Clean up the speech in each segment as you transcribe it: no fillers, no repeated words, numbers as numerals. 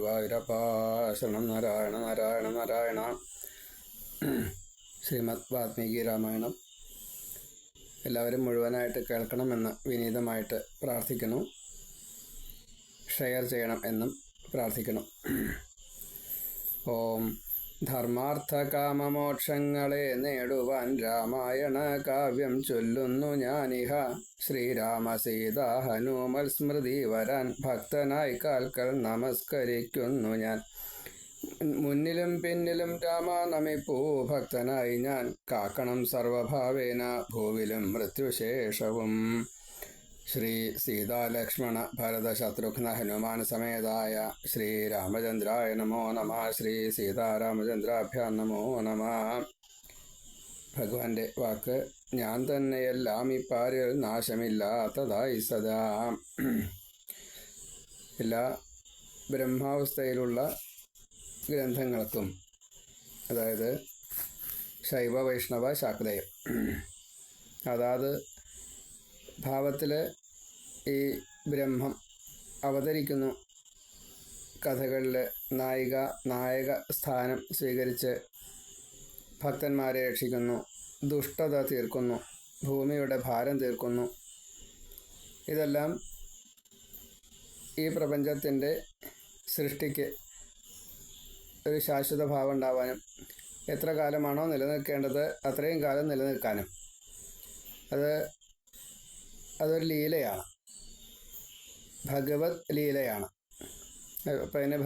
ഗുരുവായൂരപ്പ ശരണം. നാരായണ നാരായണ നാരായണ. ശ്രീമദ് വാൽമീകി രാമായണം എല്ലാവരും മുഴുവനായിട്ട് കേൾക്കണമെന്ന് വിനീതമായിട്ട് പ്രാർത്ഥിക്കുന്നു. ഷെയർ ചെയ്യണം എന്നും പ്രാർത്ഥിക്കണം. ഓം ധർമാർത്ഥ കാമമോക്ഷങ്ങളെ നേടുവാൻ രാമായണ കാവ്യം ചൊല്ലുന്നു ഞാനിഹ. ശ്രീരാമ സീത ഹനുമൽ സ്മൃതി വരാൻ ഭക്തനായി കാൽക്കൽ നമസ്കരിക്കുന്നു ഞാൻ. മുന്നിലും പിന്നിലും രാമ നമിപ്പൂ ഭക്തനായി ഞാൻ. കാക്കണം സർവഭാവേന ഭൂവിലും മൃത്യുശേഷവും. ശ്രീ സീതാലക്ഷ്മണ ഭരത ശത്രുഘ്ന ഹനുമാൻ സമേതായ ശ്രീരാമചന്ദ്രായ നമോ നമ. ശ്രീ സീതാരാമചന്ദ്രാഭ്യാം നമോ നമ. ഭഗവാന്റെ വാക്ക്, ഞാൻ തന്നെയെല്ലാം ഇപ്പാരിൽ നാശമില്ലാത്തതായി സദാ. എല്ലാ ബ്രഹ്മാവസ്ഥയിലുള്ള ഗ്രന്ഥങ്ങൾക്കും, അതായത് ശൈവ വൈഷ്ണവ ശാക്തേയം, അതാത് ഭാവത്തിൽ ഈ ബ്രഹ്മം അവതരിക്കുന്നു. കഥകളിൽ നായക സ്ഥാനം സ്വീകരിച്ച് ഭക്തന്മാരെ രക്ഷിക്കുന്നു, ദുഷ്ടത തീർക്കുന്നു, ഭൂമിയുടെ ഭാരം തീർക്കുന്നു. ഇതെല്ലാം ഈ പ്രപഞ്ചത്തിൻ്റെ സൃഷ്ടിക്ക് ഒരു ശാശ്വത ഭാവം ഉണ്ടാവാനും എത്ര കാലമാണോ നിലനിൽക്കേണ്ടത് അത്രയും കാലം നിലനിൽക്കാനും അതൊരു ലീലയാണ്, ഭഗവത് ലീലയാണ്. അപ്പം അതിന്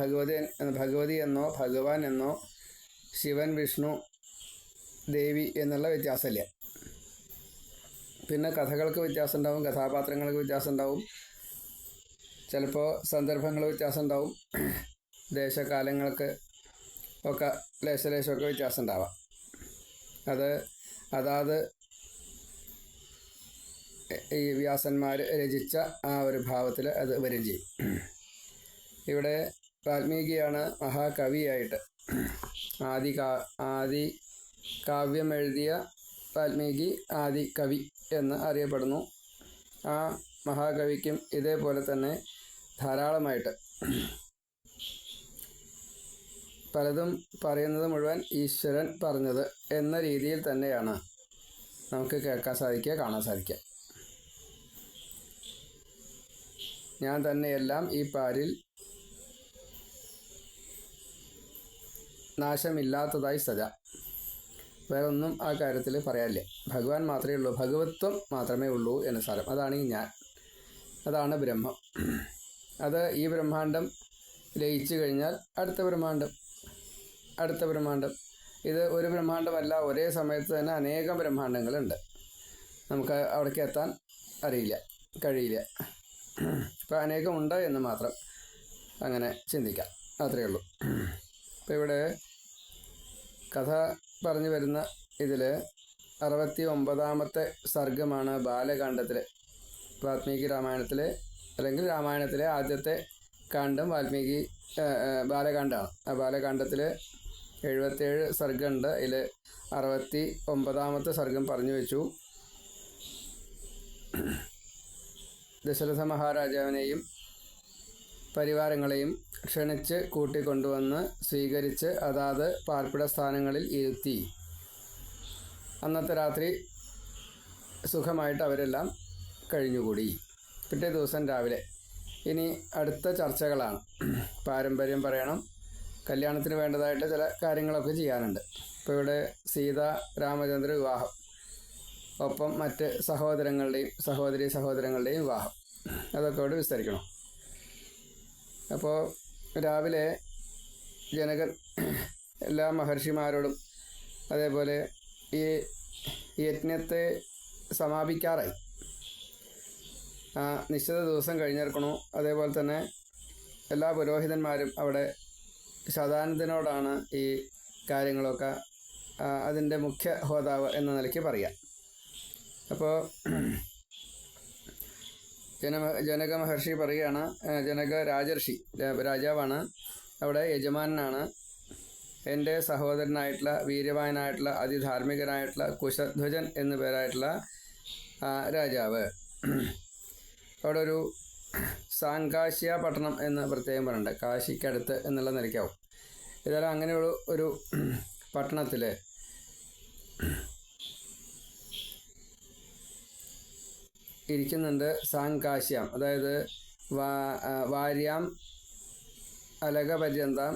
ഭഗവതി എന്നോ ഭഗവാൻ എന്നോ ശിവൻ വിഷ്ണു ദേവി എന്നുള്ള വ്യത്യാസമില്ല. പിന്നെ കഥകൾക്ക് വ്യത്യാസം ഉണ്ടാവും, കഥാപാത്രങ്ങൾക്ക് വ്യത്യാസം ഉണ്ടാവും, ചിലപ്പോൾ സന്ദർഭങ്ങൾ വ്യത്യാസം ഉണ്ടാവും, ദേശകാലങ്ങൾക്ക് ഒക്കെ ലേശമൊക്കെ വ്യത്യാസം ഉണ്ടാവാം. അതാത് ഈ വ്യാസന്മാർ രചിച്ച ആ ഒരു ഭാവത്തിൽ അത് വരും ചെയ്യും. ഇവിടെ വാൽമീകിയാണ് മഹാകവിയായിട്ട്, ആദി കാവ്യം എഴുതിയ വാൽമീകി ആദി കവി എന്ന് അറിയപ്പെടുന്നു. ആ മഹാകവിക്കും ഇതേപോലെ തന്നെ ധാരാളമായിട്ട് പലതും പറയുന്നത് മുഴുവൻ ഈശ്വരൻ പറഞ്ഞത് എന്ന രീതിയിൽ തന്നെയാണ് നമുക്ക് കേൾക്കാൻ സാധിക്കുക, കാണാൻ സാധിക്കുക. ഞാൻ തന്നെയെല്ലാം ഈ പാരിൽ നാശമില്ലാത്തതായി സദാ. വേറെ ഒന്നും ആ കാര്യത്തിൽ പറയാനില്ല. ഭഗവാൻ മാത്രമേ ഉള്ളൂ, ഭഗവത്വം മാത്രമേ ഉള്ളൂ എന്ന് സാരം. അതാണ് ഈ ഞാൻ, അതാണ് ബ്രഹ്മം. ഈ ബ്രഹ്മാണ്ടം ലയിച്ചു കഴിഞ്ഞാൽ അടുത്ത ബ്രഹ്മാണ്ടം. ഇത് ഒരു ബ്രഹ്മാണ്ടമല്ല, ഒരേ സമയത്ത് തന്നെ അനേകം ബ്രഹ്മാണ്ടങ്ങളുണ്ട്. നമുക്ക് അവിടേക്ക് എത്താൻ കഴിയില്ല. ഇപ്പം അനേകമുണ്ട് എന്ന് മാത്രം അങ്ങനെ ചിന്തിക്കാം, അത്രയേ ഉള്ളൂ. ഇപ്പം ഇവിടെ കഥ പറഞ്ഞു വരുന്ന ഇതിൽ 69ാമത്തെ സർഗമാണ് ബാലകാണ്ഡത്തിൽ. വാൽമീകി രാമായണത്തിൽ, അല്ലെങ്കിൽ രാമായണത്തിലെ ആദ്യത്തെ കാണ്ഡം വാൽമീകി ബാലകാണ്ഡമാണ്. ആ ബാലകാണ്ഡത്തിൽ 77 സർഗമുണ്ട്. അതിൽ 69ാമത്തെ സർഗം പറഞ്ഞു വെച്ചു. ദശരഥ മഹാരാജാവിനെയും പരിവാരങ്ങളെയും ക്ഷണിച്ച് കൂട്ടിക്കൊണ്ടുവന്ന് സ്വീകരിച്ച് അതാത് പാർപ്പിട സ്ഥാനങ്ങളിൽ ഇരുത്തി. അന്നത്തെ രാത്രി സുഖമായിട്ട് അവരെല്ലാം കഴിഞ്ഞുകൂടി. പിറ്റേ ദിവസം രാവിലെ ഇനി അടുത്ത ചർച്ചകളാണ്. പാരമ്പര്യം പറയണം, കല്യാണത്തിന് വേണ്ടതായിട്ട് ചില കാര്യങ്ങളൊക്കെ ചെയ്യാനുണ്ട്. ഇപ്പോൾ ഇവിടെ രാമചന്ദ്ര വിവാഹം, ഒപ്പം മറ്റ് സഹോദരങ്ങളുടെയും വിവാഹം, അതൊക്കെ ഇവിടെ വിസ്തരിക്കണം. അപ്പോൾ രാവിലെ ജനകൻ എല്ലാ മഹർഷിമാരോടും അതേപോലെ ഈ യജ്ഞത്തെ സമാപിക്കാറായി, നിശ്ചിത ദിവസം കഴിഞ്ഞിരിക്കണു. അതേപോലെ തന്നെ എല്ലാ പുരോഹിതന്മാരും അവിടെ ശതാനന്ദനോടാണ് ഈ കാര്യങ്ങളൊക്കെ അതിൻ്റെ മുഖ്യ ഹോതാവ് എന്ന നിലയ്ക്ക് പറയാം. അപ്പോൾ ജനക മഹർഷി പറയുകയാണ്, ജനക രാജാവാണ്, അവിടെ യജമാനാണ്. എൻ്റെ സഹോദരനായിട്ടുള്ള വീര്യവാനായിട്ടുള്ള അതിധാർമ്മികനായിട്ടുള്ള കുശധ്വജൻ എന്നു പേരായിട്ടുള്ള രാജാവ്. അവിടെ ഒരു സാങ്കാശ്യ പട്ടണം എന്ന് പ്രത്യേകം പറയുന്നുണ്ട്. കാശിക്കടുത്ത് എന്നുള്ള നിലയ്ക്കാവും. ഏതായാലും അങ്ങനെയുള്ള ഒരു പട്ടണത്തിൽ ഇരിക്കുന്നുണ്ട് സാങ്കാശ്യം. അതായത് വാര്യാം അലകപര്യന്താം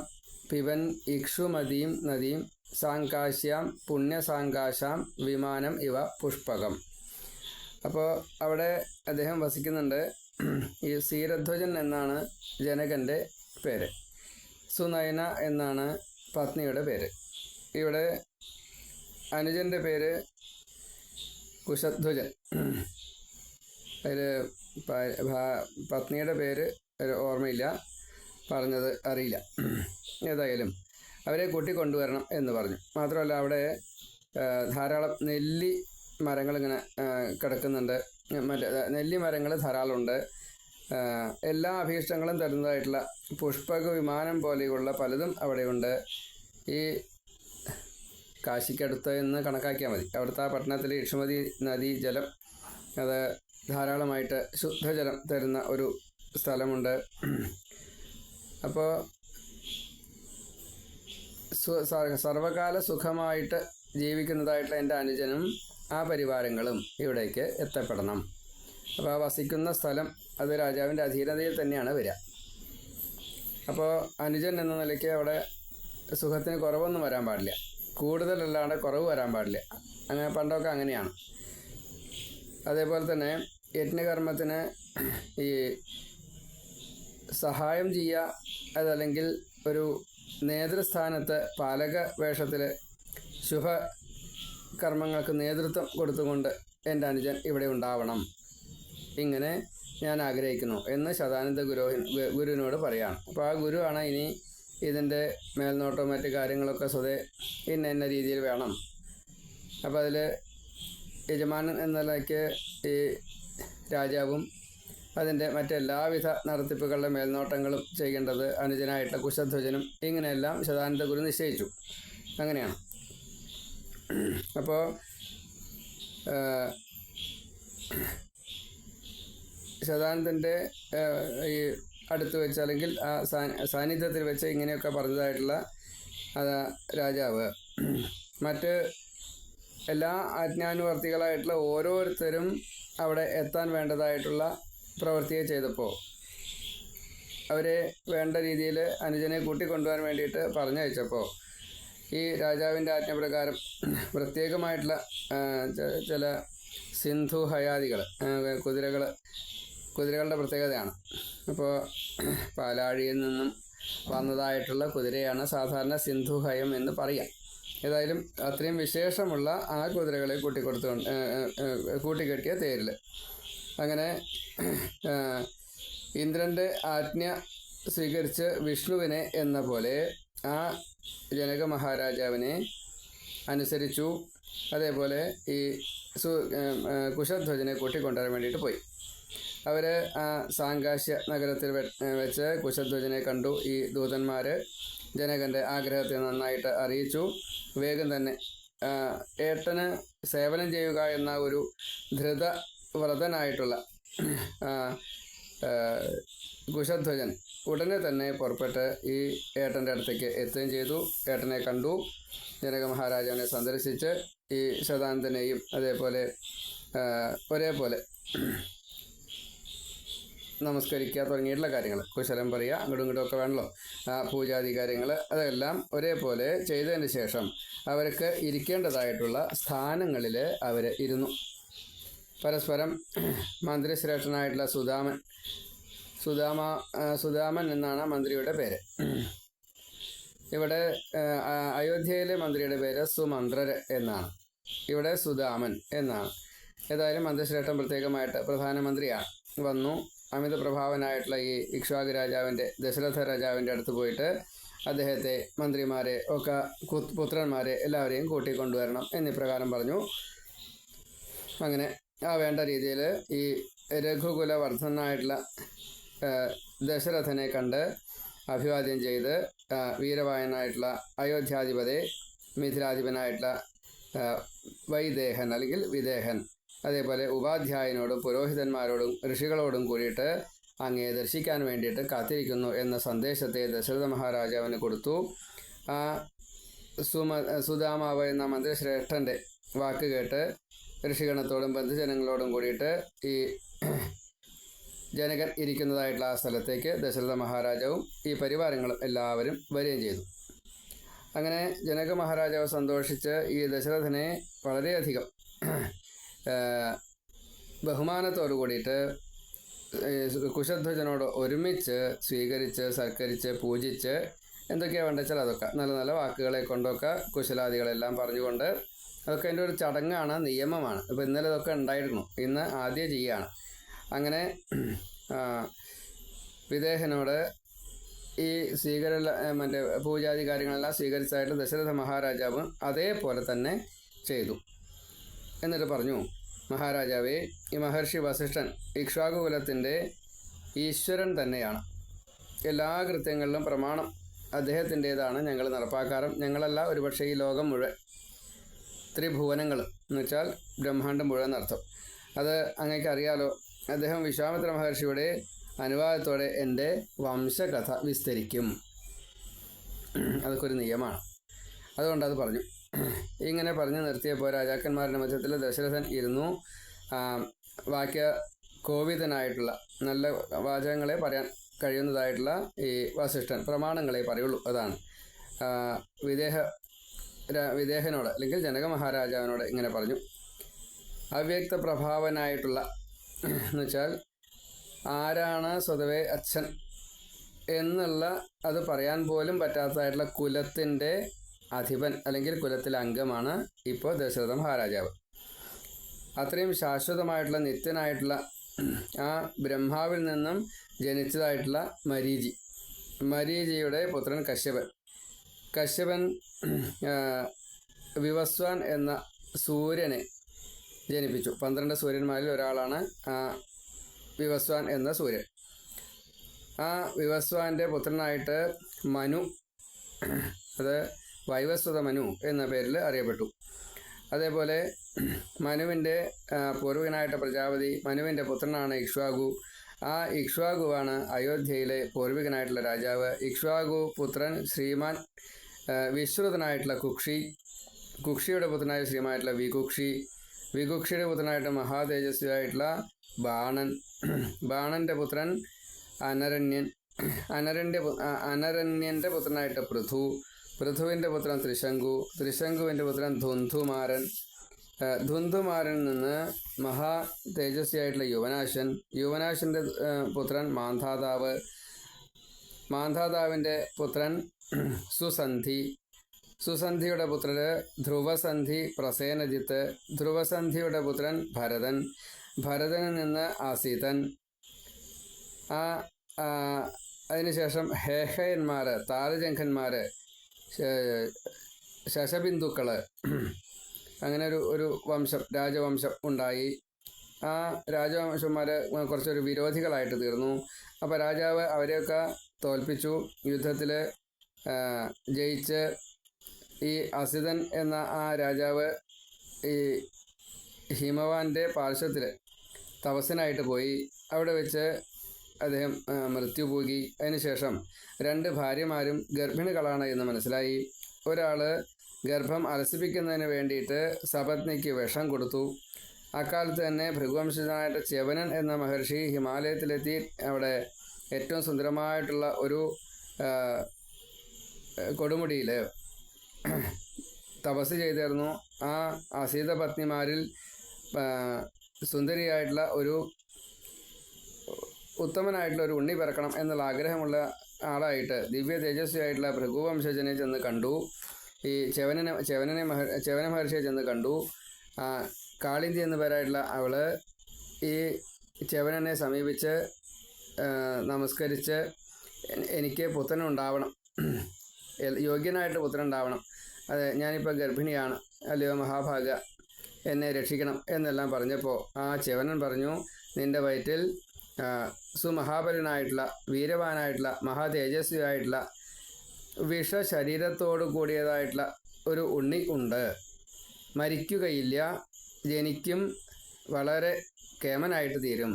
പിബൻ ഇക്ഷുമതീം നദീം സാങ്കാശ്യാം പുണ്യസാങ്കാശാം വിമാനം ഇവ പുഷ്പകം. അപ്പോൾ അവിടെ അദ്ദേഹം വസിക്കുന്നുണ്ട്. ഈ സീരധ്വജൻ എന്നാണ് ജനകൻ്റെ പേര്. സുനയന എന്നാണ് പത്നിയുടെ പേര്. ഇവിടെ അനുജൻ്റെ പേര് കുശധ്വജൻ. അതിൽ പത്നിയുടെ പേര് ഓർമ്മയില്ല, പറഞ്ഞത് അറിയില്ല. ഏതായാലും അവരെ കൂട്ടിക്കൊണ്ടുവരണം എന്ന് പറഞ്ഞു. മാത്രമല്ല അവിടെ ധാരാളം നെല്ലി മരങ്ങളിങ്ങനെ കിടക്കുന്നുണ്ട്. നെല്ലി മരങ്ങൾ ധാരാളമുണ്ട്. എല്ലാ അഭീഷ്ടങ്ങളും തരുന്നതായിട്ടുള്ള പുഷ്പക വിമാനം പോലെയുള്ള പലതും അവിടെയുണ്ട്. ഈ കാശിക്കടുത്ത് എന്ന് കണക്കാക്കിയാൽ മതി. അവിടുത്തെ ആ പട്ടണത്തിൽ ഇക്ഷുമതി നദീ ജലം അത് ധാരാളമായിട്ട് ശുദ്ധജലം തരുന്ന ഒരു സ്ഥലമുണ്ട്. അപ്പോൾ സർവകാല സുഖമായിട്ട് ജീവിക്കുന്നതായിട്ടുള്ള എൻ്റെ അനുജനും ആ പരിവാരങ്ങളും ഇവിടേക്ക് എത്തപ്പെടണം. അപ്പോൾ ആ വസിക്കുന്ന സ്ഥലം അത് രാജാവിൻ്റെ അധീനതയിൽ തന്നെയാണ് വരിക. അപ്പോൾ അനുജൻ എന്ന നിലയ്ക്ക് അവിടെ സുഖത്തിന് കുറവൊന്നും വരാൻ പാടില്ല, കൂടുതലല്ലാണ്ട് കുറവ് വരാൻ പാടില്ല. അങ്ങനെ പണ്ടൊക്കെ അങ്ങനെയാണ്. അതേപോലെ തന്നെ യജ്ഞകർമ്മത്തിന് ഈ സഹായം ചെയ്യുക, അതല്ലെങ്കിൽ ഒരു നേതൃസ്ഥാനത്ത് പാലക വേഷത്തിൽ ശുഭകർമ്മങ്ങൾക്ക് നേതൃത്വം കൊടുത്തുകൊണ്ട് എൻ്റെ അനുജൻ ഇവിടെ ഉണ്ടാവണം, ഇങ്ങനെ ഞാൻ ആഗ്രഹിക്കുന്നു എന്ന് ശതാനന്ദ ഗുരുവിനോട് പറയാണ്. അപ്പോൾ ആ ഗുരുവാണ് ഇനി ഇതിൻ്റെ മേൽനോട്ടവും മറ്റു കാര്യങ്ങളൊക്കെ സ്വതേ ഇന്ന രീതിയിൽ വേണം. അപ്പോൾ അതിൽ യജമാനൻ എന്ന നിലയ്ക്ക് ഈ രാജാവും അതിൻ്റെ മറ്റെല്ലാവിധ നടത്തിപ്പുകളുടെ മേൽനോട്ടങ്ങളും ചെയ്യേണ്ടത് അനുജനായിട്ടുള്ള കുശധ്വജനും, ഇങ്ങനെയെല്ലാം ശതാനന്ദ ഗുരു നിശ്ചയിച്ചു. അങ്ങനെയാണ്. അപ്പോൾ ശതാനന്ദൻ്റെ ഈ അടുത്ത് വെച്ച് അല്ലെങ്കിൽ ആ സാന്നിധ്യത്തിൽ വെച്ച് ഇങ്ങനെയൊക്കെ പറഞ്ഞതായിട്ടുള്ള രാജാവ് മറ്റ് എല്ലാ ആജ്ഞാനുവർത്തികളായിട്ടുള്ള ഓരോരുത്തരും അവിടെ എത്താൻ വേണ്ടതായിട്ടുള്ള പ്രവൃത്തിയെ ചെയ്തപ്പോൾ അവരെ വേണ്ട രീതിയിൽ അനുജനെ കൂട്ടിക്കൊണ്ടുപോകാൻ വേണ്ടിയിട്ട് പറഞ്ഞയച്ചപ്പോൾ ഈ രാജാവിൻ്റെ ആജ്ഞപ്രകാരം പ്രത്യേകമായിട്ടുള്ള ചില സിന്ധു ഹയാദികൾ കുതിരകളുടെ പ്രത്യേകതയാണ്. അപ്പോൾ പാലാഴിയിൽ നിന്നും വന്നതായിട്ടുള്ള കുതിരയാണ് സാധാരണ സിന്ധുഹയം എന്ന് പറയാം. ഏതായാലും അത്രയും വിശേഷമുള്ള ആ കുതിരകളെ കൂട്ടിക്കെട്ടിയ തേരിൽ അങ്ങനെ ഇന്ദ്രൻ്റെ ആജ്ഞ സ്വീകരിച്ച് വിഷ്ണുവിനെ എന്ന പോലെ ആ ജനക മഹാരാജാവിനെ അനുസരിച്ചു. അതേപോലെ ഈ കുശധ്വജനെ കൂട്ടിക്കൊണ്ടുവരാൻ വേണ്ടിയിട്ട് പോയി. അവർ ആ സാങ്കാശ്യ നഗരത്തിൽ വെച്ച് കുശധ്വജനെ കണ്ടു. ഈ ദൂതന്മാർ ജനകൻ്റെ ആഗ്രഹത്തെ നന്നായിട്ട് അറിയിച്ചു. വേഗം തന്നെ ഏട്ടന് സേവനം ചെയ്യുക എന്ന ഒരു ധൃതവ്രതനായിട്ടുള്ള കുശധ്വജൻ ഉടനെ തന്നെ പുറപ്പെട്ട് ഈ ഏട്ടൻ്റെ അടുത്തേക്ക് എത്തുകയും ചെയ്തു. ഏട്ടനെ കണ്ടു. ജനക മഹാരാജാവിനെ സന്ദർശിച്ച് ഈ ശതാനന്ദനെയും അതേപോലെ ഒരേപോലെ നമസ്കരിക്കുക തുടങ്ങിയിട്ടുള്ള കാര്യങ്ങൾ, കുശലം പറയുക, അങ്ങോട്ടും ഇങ്ങോട്ടും ഒക്കെ വേണമല്ലോ, പൂജാതി കാര്യങ്ങൾ, അതെല്ലാം ഒരേപോലെ ചെയ്തതിന് ശേഷം അവർക്ക് ഇരിക്കേണ്ടതായിട്ടുള്ള സ്ഥാനങ്ങളിൽ അവർ ഇരുന്നു. പരസ്പരം മന്ത്രിശ്രേഷ്ഠനായിട്ടുള്ള സുദാമൻ എന്നാണ് മന്ത്രിയുടെ പേര്. ഇവിടെ അയോധ്യയിലെ മന്ത്രിയുടെ പേര് സുമന്ത്രർ എന്നാണ്, ഇവിടെ സുദാമൻ എന്നാണ്. ഏതായാലും മന്ത്രിശ്രേഷ്ഠൻ പ്രത്യേകമായിട്ട് പ്രധാനമന്ത്രിയാണ് വന്നു. അമിത പ്രഭാവനായിട്ടുള്ള ഈ ഇക്ഷ്വാകു രാജാവിൻ്റെ ദശരഥ രാജാവിൻ്റെ അടുത്ത് പോയിട്ട് അദ്ദേഹത്തെ മന്ത്രിമാരെ ഒക്കെ പുത്രന്മാരെ എല്ലാവരെയും കൂട്ടിക്കൊണ്ടുവരണം എന്നിപ്രകാരം പറഞ്ഞു. അങ്ങനെ ആ വേണ്ട രീതിയിൽ ഈ രഘുകുലവർദ്ധനായിട്ടുള്ള ദശരഥനെ കണ്ട് അഭിവാദ്യം ചെയ്ത് വീരവായനായിട്ടുള്ള അയോധ്യാധിപതി മിഥിലാധിപനായിട്ടുള്ള വൈദേഹൻ അല്ലെങ്കിൽ വിദേഹൻ, അതേപോലെ ഉപാധ്യായനോടും പുരോഹിതന്മാരോടും ഋഷികളോടും കൂടിയിട്ട് അങ്ങയെ ദർശിക്കാൻ വേണ്ടിയിട്ട് കാത്തിരിക്കുന്നു എന്ന സന്ദേശത്തെ ദശരഥ മഹാരാജാവിന് കൊടുത്തു. ആ സുദാമാവ് എന്ന മന്ത്രിശ്രേഷ്ഠൻ്റെ വാക്ക് കേട്ട് ഋഷിഗണത്തോടും ബന്ധുജനങ്ങളോടും കൂടിയിട്ട് ഈ ജനകൻ ഇരിക്കുന്നതായിട്ടുള്ള ആ സ്ഥലത്തേക്ക് ദശരഥ മഹാരാജാവും ഈ പരിവാരങ്ങളും എല്ലാവരും വരികയും ചെയ്തു. അങ്ങനെ ജനക മഹാരാജാവ് സന്തോഷിച്ച് ഈ ദശരഥനെ വളരെയധികം ബഹുമാനത്തോടു കൂടിയിട്ട് കുശധ്വജനോട് ഒരുമിച്ച് സ്വീകരിച്ച് സൽക്കരിച്ച് പൂജിച്ച് എന്തൊക്കെയാണ് വേണ്ടച്ചാൽ അതൊക്കെ നല്ല നല്ല വാക്കുകളെ കൊണ്ടൊക്കെ കുശലാദികളെല്ലാം പറഞ്ഞുകൊണ്ട് അതൊക്കെ അതിൻ്റെ ഒരു ചടങ്ങാണ്, നിയമമാണ്. ഇപ്പോൾ ഇന്നലെ ഇതൊക്കെ ഉണ്ടായിരുന്നു, ഇന്ന് ആദ്യം ചെയ്യുകയാണ്. അങ്ങനെ വിദേഹനോട് ഈ മറ്റേ പൂജാതി കാര്യങ്ങളെല്ലാം സ്വീകരിച്ചതായിട്ട് ദശരഥ മഹാരാജാവ് അതേപോലെ തന്നെ ചെയ്തു. എന്നിട്ട് പറഞ്ഞു, മഹാരാജാവേ, ഈ മഹർഷി വസിഷ്ഠൻ ഇക്ഷ്വാകുകുലത്തിൻ്റെ ഈശ്വരൻ തന്നെയാണ്. എല്ലാ കൃത്യങ്ങളിലും പ്രമാണം അദ്ദേഹത്തിൻ്റേതാണ് ഞങ്ങൾ നടപ്പാക്കാറും. ഞങ്ങളല്ല, ഒരുപക്ഷെ ഈ ലോകം മുഴുവൻ, ത്രിഭുവനങ്ങൾ എന്ന് വെച്ചാൽ ബ്രഹ്മാണ്ടം മുഴുവൻ അർത്ഥം. അത് അങ്ങേക്ക് അറിയാലോ. അദ്ദേഹം വിശ്വാമിത്ര മഹർഷിയുടെ അനുവാദത്തോടെ എൻ്റെ വംശകഥ വിസ്തരിക്കും. അതൊക്കെ ഒരു നിയമമാണ്. അതുകൊണ്ടത് പറഞ്ഞു. ഇങ്ങനെ പറഞ്ഞു നിർത്തിയപ്പോൾ രാജാക്കന്മാരുടെ മധ്യത്തിൽ ദശരഥൻ ഇരുന്നു. വാക്യ കോവിതനായിട്ടുള്ള നല്ല വാചകങ്ങളെ പറയാൻ കഴിയുന്നതായിട്ടുള്ള ഈ വസിഷ്ഠൻ പ്രമാണങ്ങളെ പറയുള്ളൂ. അതാണ് വിദേഹനോട് അല്ലെങ്കിൽ ജനക മഹാരാജാവിനോട് ഇങ്ങനെ പറഞ്ഞു. അവ്യക്ത പ്രഭാവനായിട്ടുള്ള എന്ന് വെച്ചാൽ ആരാണ് സ്വതവേ അച്ഛൻ എന്നുള്ള അത് പറയാൻ പോലും പറ്റാത്തതായിട്ടുള്ള കുലത്തിൻ്റെ അധിപൻ അല്ലെങ്കിൽ കുലത്തിലെ അംഗമാണ് ഇപ്പോൾ ദശരഥ മഹാരാജാവ്. അത്രയും ശാശ്വതമായിട്ടുള്ള നിത്യനായിട്ടുള്ള ആ ബ്രഹ്മാവിൽ നിന്നും ജനിച്ചതായിട്ടുള്ള മരീചിയുടെ പുത്രൻ കശ്യപൻ വിവസ്വാൻ എന്ന സൂര്യനെ ജനിപ്പിച്ചു. 12 സൂര്യന്മാരിൽ ഒരാളാണ് വിവസ്വാൻ എന്ന സൂര്യൻ. ആ വിവസ്വാൻ്റെ പുത്രനായിട്ട് മനു, അത് വൈവസ്വത മനു എന്ന പേരിൽ അറിയപ്പെട്ടു. അതേപോലെ മനുവിൻ്റെ പൂർവികനായിട്ട് പ്രജാപതി, മനുവിൻ്റെ പുത്രനാണ് ഇക്ഷ്വാകു. ആ ഇക്ഷ്വാകുവാണ് അയോധ്യയിലെ പൂർവികനായിട്ടുള്ള രാജാവ്. ഇക്ഷ്വാകു പുത്രൻ ശ്രീമാൻ വിശ്രുതനായിട്ടുള്ള കുക്ഷിയുടെ പുത്രനായ ശ്രീമാനായിട്ടുള്ള വികുക്ഷിയുടെ പുത്രനായിട്ട് മഹാതേജസ്വിയായിട്ടുള്ള ബാണൻ്റെ പുത്രൻ അനരണ്യൻ്റെ പുത്രനായിട്ട് പൃഥുവിൻ്റെ പുത്രൻ ത്രിശങ്കുവിൻ്റെ പുത്രൻ ധുന്ധുമാരൻ നിന്ന് മഹാ തേജസ്വിയായിട്ടുള്ള യുവനാശൻ്റെ പുത്രൻ മാന്ധാതാവിൻ്റെ പുത്രൻ സുസന്ധിയുടെ പുത്രര് ധ്രുവസന്ധി പ്രസേനജിത്ത്, ധ്രുവസന്ധിയുടെ പുത്രൻ ഭരതനിൽ നിന്ന് ആസീതൻ. അതിനുശേഷം ഹേഹയന്മാർ, താരജംഘന്മാർ, ശശബിന്ദുക്കൾ, അങ്ങനെ ഒരു രാജവംശം ഉണ്ടായി. ആ രാജവംശന്മാർ കുറച്ചൊരു വിരോധികളായിട്ട് തീർന്നു. അപ്പോൾ രാജാവ് അവരെയൊക്കെ തോൽപ്പിച്ചു. യുദ്ധത്തിൽ ജയിച്ച് ഈ അസിതൻ എന്ന ആ രാജാവ് ഈ ഹിമവാന്റെ പാർശ്വത്തിൽ തപസ്സിനായിട്ട് പോയി. അവിടെ വെച്ച് അദ്ദേഹം മൃത്യു പോകി. അതിനുശേഷം 2 ഭാര്യമാരും ഗർഭിണികളാണ് എന്ന് മനസ്സിലായി. ഒരാൾ ഗർഭം അലസിപ്പിക്കുന്നതിന് വേണ്ടിയിട്ട് സപത്നിക്ക് വിഷം കൊടുത്തു. അക്കാലത്ത് തന്നെ ഭൃഗുവംശജനായിട്ട് ച്യവനൻ എന്ന മഹർഷി ഹിമാലയത്തിലെത്തി അവിടെ ഏറ്റവും സുന്ദരമായിട്ടുള്ള ഒരു കൊടുമുടിയിൽ തപസ് ചെയ്തിരുന്നു. ആ അസീത പത്നിമാരിൽ സുന്ദരിയായിട്ടുള്ള ഒരു ഉത്തമനായിട്ടുള്ള ഒരു ഉണ്ണി പിറക്കണം എന്നുള്ള ആഗ്രഹമുള്ള ആളായിട്ട് ദിവ്യ തേജസ്വിയായിട്ടുള്ള ഭൃഗുവംശജനെ ചെന്ന് കണ്ടു. ഈ ച്യവന മഹർഷിയെ ചെന്ന് കണ്ടു. കാളിന്തി എന്നു പേരായിട്ടുള്ള അവള് ഈ ച്യവനനെ സമീപിച്ച് നമസ്കരിച്ച് എനിക്ക് പുത്രനുണ്ടാവണം, യോഗ്യനായിട്ട് പുത്രനുണ്ടാവണം, അതെ ഞാനിപ്പോൾ ഗർഭിണിയാണ്, അല്ലയോ മഹാഭാഗ, എന്നെ രക്ഷിക്കണം എന്നെല്ലാം പറഞ്ഞപ്പോൾ ആ ച്യവനൻ പറഞ്ഞു, നിൻ്റെ വയറ്റിൽ സുമഹാബലനായിട്ടുള്ള വീരവാനായിട്ടുള്ള മഹാതേജസ്വിയായിട്ടുള്ള വിഷശരീരത്തോടു കൂടിയതായിട്ടുള്ള ഒരു ഉണ്ണി ഉണ്ട്, മരിക്കുകയില്ല, ജനിക്കും, വളരെ കേമനായിട്ട് തീരും.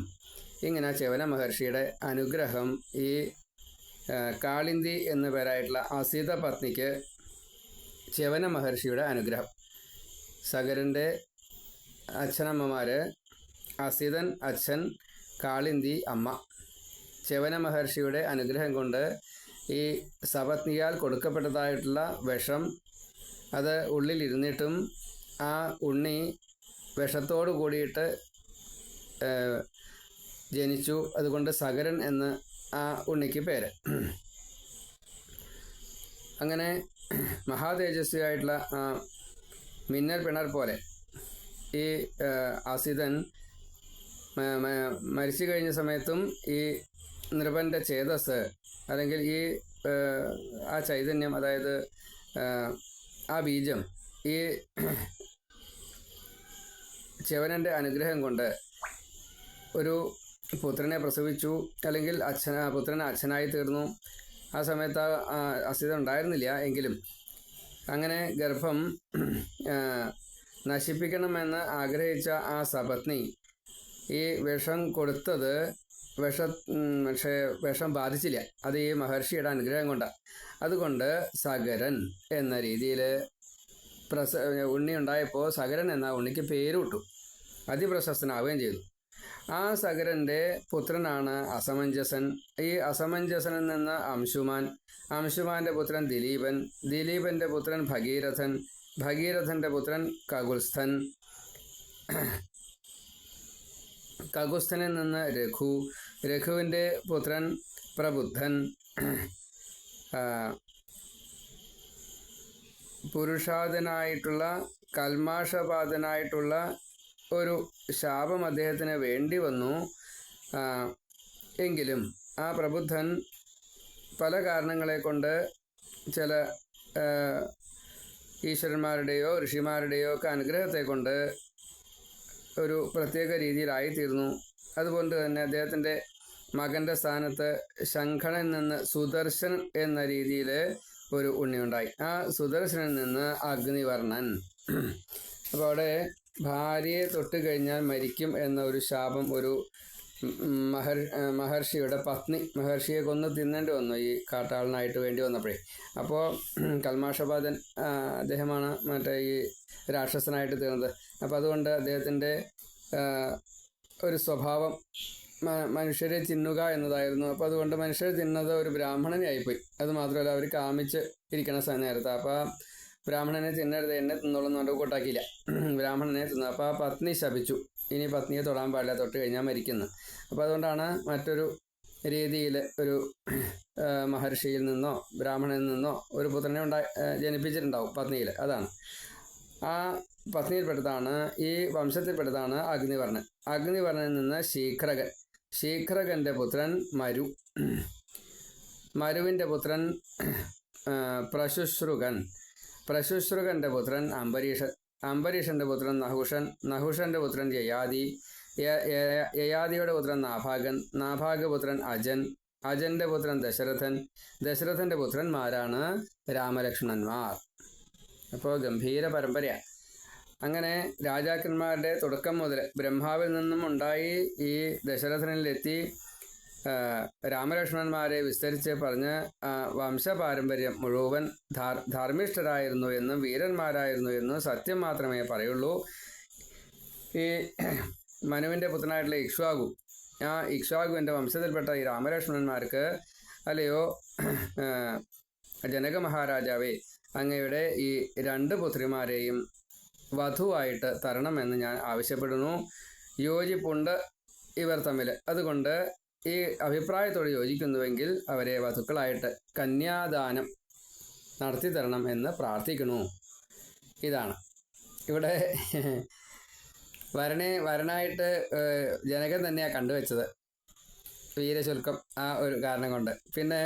ഇങ്ങനെ ച്യവന മഹർഷിയുടെ അനുഗ്രഹം ഈ കാളിന്തി എന്നു പേരായിട്ടുള്ള അസിത പത്നിക്ക് ച്യവന മഹർഷിയുടെ അനുഗ്രഹം. സഗരൻ്റെ അച്ഛനമ്മമാർ അസിതൻ അച്ഛൻ, കാളിന്തി അമ്മ. ച്യവന മഹർഷിയുടെ അനുഗ്രഹം കൊണ്ട് ഈ സപത്നിയാൽ കൊടുക്കപ്പെട്ടതായിട്ടുള്ള വിഷം അത് ഉള്ളിലിരുന്നിട്ടും ആ ഉണ്ണി വിഷത്തോടു കൂടിയിട്ട് ജനിച്ചു. അതുകൊണ്ട് സഗരൻ എന്ന് ആ ഉണ്ണിക്ക് പേര്. അങ്ങനെ മഹാതേജസ്വിയായിട്ടുള്ള മിന്നൽ പിണർ പോലെ ഈ അസിതൻ മരിച്ചു കഴിഞ്ഞ സമയത്തും ഈ നൃപൻ്റെ ചേതസ് അല്ലെങ്കിൽ ഈ ആ ചൈതന്യം, അതായത് ആ ബീജം ഈ ച്യവനൻ്റെ അനുഗ്രഹം കൊണ്ട് ഒരു പുത്രനെ പ്രസവിച്ചു, അല്ലെങ്കിൽ പുത്രനെ അച്ഛനായി തീർന്നു. ആ സമയത്ത് അസിതൻ ഉണ്ടായിരുന്നില്ല. എങ്കിലും അങ്ങനെ ഗർഭം നശിപ്പിക്കണമെന്ന് ആഗ്രഹിച്ച ആ സപത്നി ഈ വിഷം കൊടുത്തത് പക്ഷേ വിഷം ബാധിച്ചില്ല. അത് ഈ മഹർഷിയുടെ അനുഗ്രഹം കൊണ്ടാണ്. അതുകൊണ്ട് സഗരൻ എന്ന രീതിയിൽ ഉണ്ണി ഉണ്ടായപ്പോൾ സഗരൻ എന്ന ഉണ്ണിക്ക് പേരുവിട്ടു. അതിപ്രശസ്തനാവുകയും ചെയ്തു. ആ സഗരൻ്റെ പുത്രനാണ് അസമഞ്ജസൻ. ഈ അസമഞ്ജസനിൽ നിന്ന് അംശുമാൻ, അംശുമാൻ്റെ പുത്രൻ ദിലീപൻ, ദിലീപൻ്റെ പുത്രൻ ഭഗീരഥൻ, ഭഗീരഥൻ്റെ പുത്രൻ കകുൽസ്ഥൻ, കകുസ്ഥനിൽ നിന്ന് രഘു, രഘുവിൻ്റെ പുത്രൻ പ്രബുദ്ധൻ, പുരുഷാതനായിട്ടുള്ള കൽമാഷപാതനായിട്ടുള്ള ഒരു ശാപം അദ്ദേഹത്തിന് വേണ്ടി വന്നു. എങ്കിലും ആ പ്രബുദ്ധൻ പല കാരണങ്ങളെ കൊണ്ട് ചില ഈശ്വരന്മാരുടെയോ ഋഷിമാരുടെയോ ഒക്കെ അനുഗ്രഹത്തെ കൊണ്ട് ഒരു പ്രത്യേക രീതിയിലായിത്തീർന്നു. അതുകൊണ്ട് തന്നെ അദ്ദേഹത്തിൻ്റെ മകൻ്റെ സ്ഥാനത്ത് ശംഖനിൽ നിന്ന് സുദർശൻ എന്ന രീതിയിൽ ഒരു ഉണ്ണിയുണ്ടായി. ആ സുദർശനിൽ നിന്ന് അഗ്നിവർണ്ണൻ. അപ്പോൾ അവിടെ ഭാര്യയെ തൊട്ട് കഴിഞ്ഞാൽ മരിക്കും എന്ന ഒരു ശാപം ഒരു മഹർഷിയുടെ പത്നി മഹർഷിയെ കൊന്ന് തിന്നേണ്ടി വന്നു ഈ കാട്ടാളനായിട്ട് വേണ്ടി വന്നപ്പോഴേ. അപ്പോൾ കൽമാഷപാതൻ അദ്ദേഹമാണ് മറ്റേ ഈ രാക്ഷസനായിട്ട് തീർന്നത്. അപ്പോൾ അതുകൊണ്ട് അദ്ദേഹത്തിൻ്റെ ഒരു സ്വഭാവം മനുഷ്യരെ തിന്നുക എന്നതായിരുന്നു. അപ്പോൾ അതുകൊണ്ട് മനുഷ്യരെ തിന്നത് ഒരു ബ്രാഹ്മണനെ ആയിപ്പോയി. അതുമാത്രമല്ല അവർ കാമിച്ച് ഇരിക്കണ നേരത്ത്. അപ്പോൾ ബ്രാഹ്മണനെ തിന്നരുത്, എന്നെ തിന്നോളെന്ന് കൊണ്ട് കൂട്ടാക്കിയില്ല, ബ്രാഹ്മണനെ തിന്നു. അപ്പോൾ ആ പത്നി ശപിച്ചു, ഇനി പത്നിയെ തൊടാൻ പാടില്ല, തൊട്ട് കഴിഞ്ഞാൽ മരിക്കുന്നു. അപ്പോൾ അതുകൊണ്ടാണ് മറ്റൊരു രീതിയിൽ ഒരു മഹർഷിയിൽ നിന്നോ ബ്രാഹ്മണനിൽ നിന്നോ ഒരു പുത്രനെ ജനിപ്പിച്ചിട്ടുണ്ടാവും പത്നിയിൽ. അതാണ് ആ പത്നിയിൽപ്പെട്ടതാണ്, ഈ വംശത്തിൽപ്പെട്ടതാണ് അഗ്നിവർണ്ണൻ. അഗ്നിവർണ്ണനിൽ നിന്ന് ശീഘ്രകൻ, ശീഘ്രകൻ്റെ പുത്രൻ മരു, മരുവിൻ്റെ പുത്രൻ പ്രശുശ്രുകൻ, പ്രശുശ്രുകൻ്റെ പുത്രൻ അംബരീഷൻ, അംബരീഷൻ്റെ പുത്രൻ നഹുഷൻ, നഹുഷൻ്റെ പുത്രൻ യയാതി, യയാതിയുടെ പുത്രൻ നാഭാഗൻ, നാഭാഗപുത്രൻ അജൻ, അജൻ്റെ പുത്രൻ ദശരഥൻ, ദശരഥൻ്റെ പുത്രന്മാരാണ് രാമലക്ഷ്മണന്മാർ. അപ്പോൾ ഗംഭീര പരമ്പരയാണ്. അങ്ങനെ രാജാക്കന്മാരുടെ തുടക്കം മുതൽ ബ്രഹ്മാവിൽ നിന്നും ഉണ്ടായി ഈ ദശരഥനിലെത്തി രാമലക്ഷ്മണന്മാരെ വിസ്തരിച്ച് പറഞ്ഞ് വംശപാരമ്പര്യം മുഴുവൻ ധാർമ്മിഷ്ഠരായിരുന്നു എന്നും വീരന്മാരായിരുന്നു എന്നും സത്യം മാത്രമേ പറയുള്ളൂ. ഈ മനുവിൻ്റെ പുത്രനായിട്ടുള്ള ഇക്ഷ്വാകു, ആ ഇക്ഷ്വാകുവിൻ്റെ വംശത്തിൽപ്പെട്ട ഈ രാമലക്ഷ്മണന്മാർക്ക്, അല്ലയോ ജനക മഹാരാജാവേ, അങ്ങയുടെ ഈ 2 പുത്രിമാരെയും വധുവായിട്ട് തരണമെന്ന് ഞാൻ ആവശ്യപ്പെടുന്നു. യോജിപ്പുണ്ട് ഇവർ തമ്മിൽ. അതുകൊണ്ട് ഈ അഭിപ്രായത്തോട് യോജിക്കുന്നുവെങ്കിൽ അവരെ വധുക്കളായിട്ട് കന്യാദാനം നടത്തി തരണം എന്ന് പ്രാർത്ഥിക്കുന്നു. ഇതാണ് ഇവിടെ വരനായിട്ട് ജനകൻ തന്നെയാണ് കണ്ടുവച്ചത്, വീരശുൽക്കം ആ ഒരു കാരണം കൊണ്ട്. പിന്നെ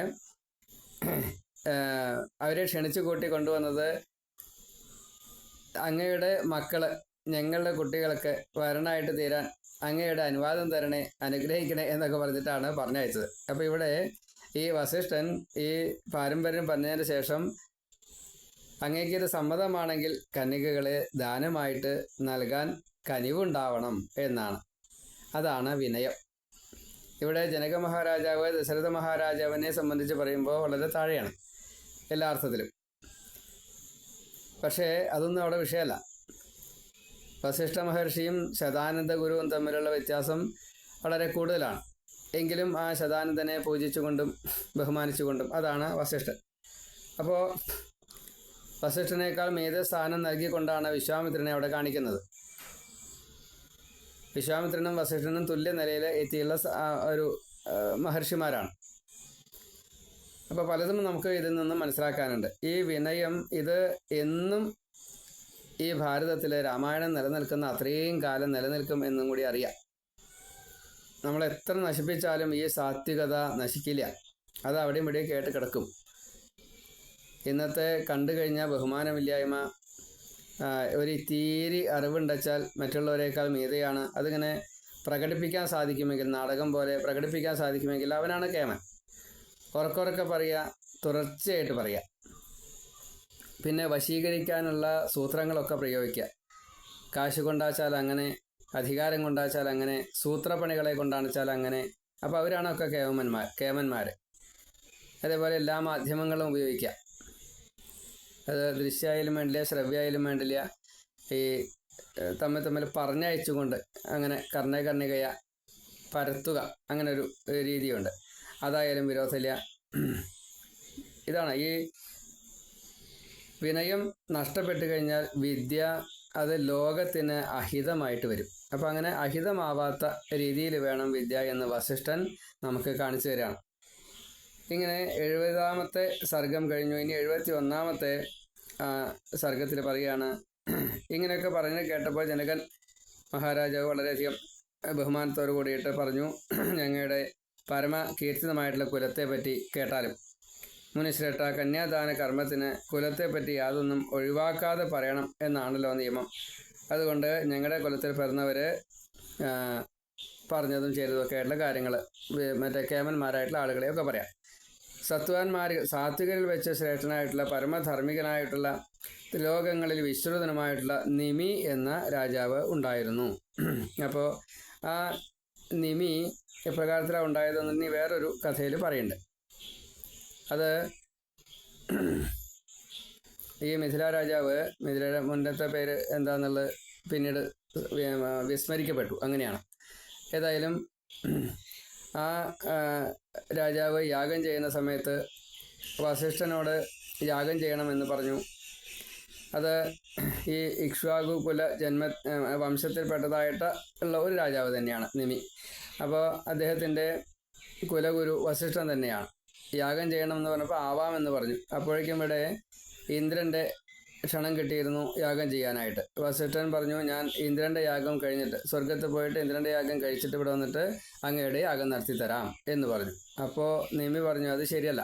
അവരെ ക്ഷണിച്ചു കൂട്ടി കൊണ്ടുവന്നത് അങ്ങയുടെ മക്കള്, ഞങ്ങളുടെ കുട്ടികൾക്ക് വരനായിട്ട് തീരാൻ അങ്ങയുടെ അനുവാദം തരണേ, അനുഗ്രഹിക്കണേ എന്നൊക്കെ പറഞ്ഞിട്ടാണ് പറഞ്ഞയച്ചത്. അപ്പോൾ ഇവിടെ ഈ വസിഷ്ഠൻ ഈ പാരമ്പര്യം പറഞ്ഞതിന് ശേഷം അങ്ങേക്കൊരു സമ്മതമാണെങ്കിൽ കന്യകകളെ ദാനമായിട്ട് നൽകാൻ കനിവുണ്ടാവണം എന്നാണ്. അതാണ് വിനയം. ഇവിടെ ജനക മഹാരാജാവ് ദശരഥ മഹാരാജാവിനെ സംബന്ധിച്ച് പറയുമ്പോൾ വളരെ താഴെയാണ് എല്ലാ അർത്ഥത്തിലും. പക്ഷേ അതൊന്നും അവിടെ വിഷയമല്ല. വസിഷ്ഠ മഹർഷിയും ശതാനന്ദ ഗുരുവും തമ്മിലുള്ള വ്യത്യാസം വളരെ കൂടുതലാണ്. എങ്കിലും ആ ശതാനന്ദനെ പൂജിച്ചുകൊണ്ടും ബഹുമാനിച്ചുകൊണ്ടും അതാണ് വസിഷ്ഠൻ. അപ്പോൾ വസിഷ്ഠനേക്കാൾ മീതെ സ്ഥാനം നൽകിക്കൊണ്ടാണ് വിശ്വാമിത്രനെ അവിടെ കാണിക്കുന്നത്. വിശ്വാമിത്രനും വസിഷ്ഠനും തുല്യ നിലയിൽ എത്തിയുള്ള ഒരു മഹർഷിമാരാണ്. അപ്പോൾ പലതും നമുക്ക് ഇതിൽ നിന്നും മനസ്സിലാക്കാനുണ്ട്. ഈ വിനയം ഇത് എന്നും ഈ ഭാരതത്തിൽ രാമായണം നിലനിൽക്കുന്ന അത്രയും കാലം നിലനിൽക്കും എന്നും കൂടി അറിയാം. നമ്മൾ എത്ര നശിപ്പിച്ചാലും ഈ സാത്വികത നശിക്കില്ല. അത് അവിടെയും ഇവിടെയും കേട്ട് കിടക്കും. ഇന്നത്തെ കണ്ടു കഴിഞ്ഞാൽ ബഹുമാനമില്ലായ്മ, ഒരു തീരി അറിവുണ്ടച്ചാൽ മറ്റുള്ളവരെക്കാൾ മീതെയാണ്, അതിങ്ങനെ പ്രകടിപ്പിക്കാൻ സാധിക്കുമെങ്കിൽ, നാടകം പോലെ പ്രകടിപ്പിക്കാൻ സാധിക്കുമെങ്കിൽ അവനാണ് കേമൻ. ഉറക്കുറക്കെ പറയുക, തുടർച്ചയായിട്ട് പറയുക, പിന്നെ വശീകരിക്കാനുള്ള സൂത്രങ്ങളൊക്കെ പ്രയോഗിക്കുക. കാശ് കൊണ്ടാച്ചാൽ അങ്ങനെ, അധികാരം കൊണ്ടാച്ചാൽ അങ്ങനെ, സൂത്രപ്പണികളെ കൊണ്ടാണെച്ചാൽ അങ്ങനെ. അപ്പോൾ അവരാണൊക്കെ കേമന്മാർ. അതേപോലെ എല്ലാ മാധ്യമങ്ങളും ഉപയോഗിക്കുക. അത് ദൃശ്യമായാലും വേണ്ടില്ല, ശ്രവ്യമായാലും വേണ്ടില്ല, ഈ തമ്മിൽ പറഞ്ഞയച്ചുകൊണ്ട് അങ്ങനെ കർണികയ പരത്തുക, അങ്ങനെ ഒരു രീതിയുണ്ട്. അതായാലും വിരോധമില്ല. ഇതാണ് ഈ വിനയം നഷ്ടപ്പെട്ടു കഴിഞ്ഞാൽ വിദ്യ അത് ലോകത്തിന് അഹിതമായിട്ട് വരും. അപ്പോൾ അങ്ങനെ അഹിതമാവാത്ത രീതിയിൽ വേണം വിദ്യ എന്ന് വസിഷ്ഠൻ നമുക്ക് കാണിച്ചു തരികയാണ്. ഇങ്ങനെ 70ാമത്തെ സർഗം കഴിഞ്ഞു. ഇനി 71ാമത്തെ സർഗത്തിൽ പറയുകയാണ്. ഇങ്ങനെയൊക്കെ പറഞ്ഞ് കേട്ടപ്പോൾ ജനകൻ മഹാരാജാവ് വളരെയധികം ബഹുമാനത്തോടു കൂടിയിട്ട് പറഞ്ഞു, ഞങ്ങളുടെ പരമകീർത്തിതമായിട്ടുള്ള കുലത്തെപ്പറ്റി കേട്ടാലും മുനിശ്രേഷ്ഠ, കന്യാദാന കർമ്മത്തിന് കുലത്തെപ്പറ്റി യാതൊന്നും ഒഴിവാക്കാതെ പറയണം എന്നാണല്ലോ നിയമം. അതുകൊണ്ട് ഞങ്ങളുടെ കുലത്തിൽ പിറന്നവർ പറഞ്ഞതും ചെയ്തതൊക്കെ ആയിട്ടുള്ള കാര്യങ്ങൾ മറ്റേ കേമന്മാരായിട്ടുള്ള ആളുകളെയൊക്കെ പറയാം. സാത്വികരിൽ വെച്ച് ശ്രേഷ്ഠനായിട്ടുള്ള പരമധാർമ്മികനായിട്ടുള്ള ത്രിലോകങ്ങളിൽ വിശ്രുതനുമായിട്ടുള്ള നിമി എന്ന രാജാവ് ഉണ്ടായിരുന്നു. അപ്പോൾ ആ നിമി എപ്രകാരത്തിലാണ് ഉണ്ടായതെന്ന് ഇനി വേറൊരു കഥയിൽ പറയുന്നുണ്ട്. അത് ഈ മിഥില രാജാവ്, മിഥിലയുടെ മുന്നത്തെ പേര് എന്താണെന്നുള്ളത് പിന്നീട് വിസ്മരിക്കപ്പെട്ടു. അങ്ങനെയാണ്. ഏതായാലും ആ രാജാവ് യാഗം ചെയ്യുന്ന സമയത്ത് വസിഷ്ഠനോട് യാഗം ചെയ്യണമെന്ന് പറഞ്ഞു. അത് ഈ ഇക്ഷ്വാകു കുല വംശത്തിൽപ്പെട്ടതായിട്ട് ഉള്ള ഒരു രാജാവ് തന്നെയാണ് നിമി. അപ്പോൾ അദ്ദേഹത്തിൻ്റെ കുലഗുരു വസിഷ്ഠൻ തന്നെയാണ്. യാഗം ചെയ്യണമെന്ന് പറഞ്ഞപ്പോൾ ആവാമെന്ന് പറഞ്ഞു. അപ്പോഴേക്കും ഇവിടെ ഇന്ദ്രൻ്റെ ക്ഷണം കിട്ടിയിരുന്നു യാഗം ചെയ്യാനായിട്ട്. വസിഷ്ഠൻ പറഞ്ഞു, ഞാൻ ഇന്ദ്രൻ്റെ യാഗം കഴിഞ്ഞിട്ട് സ്വർഗത്ത് പോയിട്ട് ഇന്ദ്രൻ്റെ യാഗം കഴിച്ചിട്ട് ഇവിടെ വന്നിട്ട് അങ്ങയുടെ യാഗം നടത്തി തരാം എന്ന് പറഞ്ഞു. അപ്പോൾ നിമി പറഞ്ഞു, അത് ശരിയല്ല.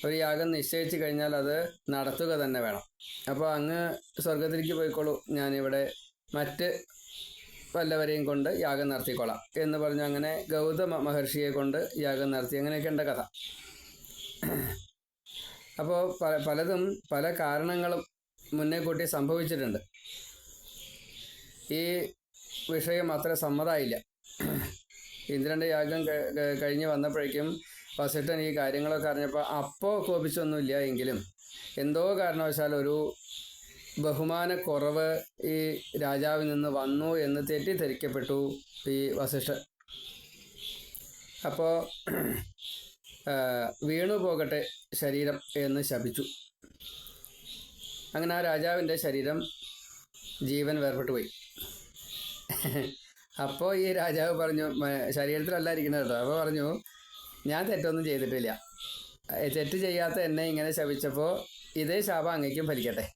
ഒരു യാഗം നിശ്ചയിച്ച് കഴിഞ്ഞാൽ അത് നടത്തുക തന്നെ വേണം. അപ്പോൾ അങ്ങ് സ്വർഗത്തിലേക്ക് പോയിക്കോളൂ, ഞാനിവിടെ മറ്റ് വല്ലവരെയും കൊണ്ട് യാഗം നടത്തിക്കോളാം എന്ന് പറഞ്ഞു. അങ്ങനെ ഗൗതമ മഹർഷിയെ കൊണ്ട് യാഗം നടത്തി. അങ്ങനെയൊക്കെ ഉണ്ട് കഥ. അപ്പോൾ പലതും പല കാരണങ്ങളും മുന്നേ കൂട്ടി സംഭവിച്ചിട്ടുണ്ട്. ഈ വിഷയം അത്ര സമ്മതമായില്ല. ഇന്ദ്രൻ്റെ യാഗം കഴിഞ്ഞ് വന്നപ്പോഴേക്കും വസിഷ്ഠൻ ഈ കാര്യങ്ങളൊക്കെ അറിഞ്ഞപ്പോൾ അപ്പോൾ കോപിച്ചൊന്നുമില്ല. എങ്കിലും എന്തോ കാരണവശാൽ ഒരു ബഹുമാനക്കുറവ് ഈ രാജാവിൽ നിന്ന് വന്നു എന്ന് തെറ്റിദ്ധരിക്കപ്പെട്ടു ഈ വസിഷ്ഠൻ. അപ്പോൾ വീണു പോകട്ടെ ശരീരം എന്ന് ശപിച്ചു. അങ്ങനെ ആ രാജാവിൻ്റെ ശരീരം ജീവൻ വേർപെട്ടു പോയി. അപ്പോൾ ഈ രാജാവ് പറഞ്ഞു, ശരീരത്തിലല്ല ഇരിക്കുന്നത് കേട്ടോ. അപ്പോൾ പറഞ്ഞു, ഞാൻ തെറ്റൊന്നും ചെയ്തിട്ടില്ല. തെറ്റ് ചെയ്യാത്ത എന്നെ ഇങ്ങനെ ശപിച്ചപ്പോൾ ഇതേ ശാപം അങ്ങേക്കും ഫലിക്കട്ടെ.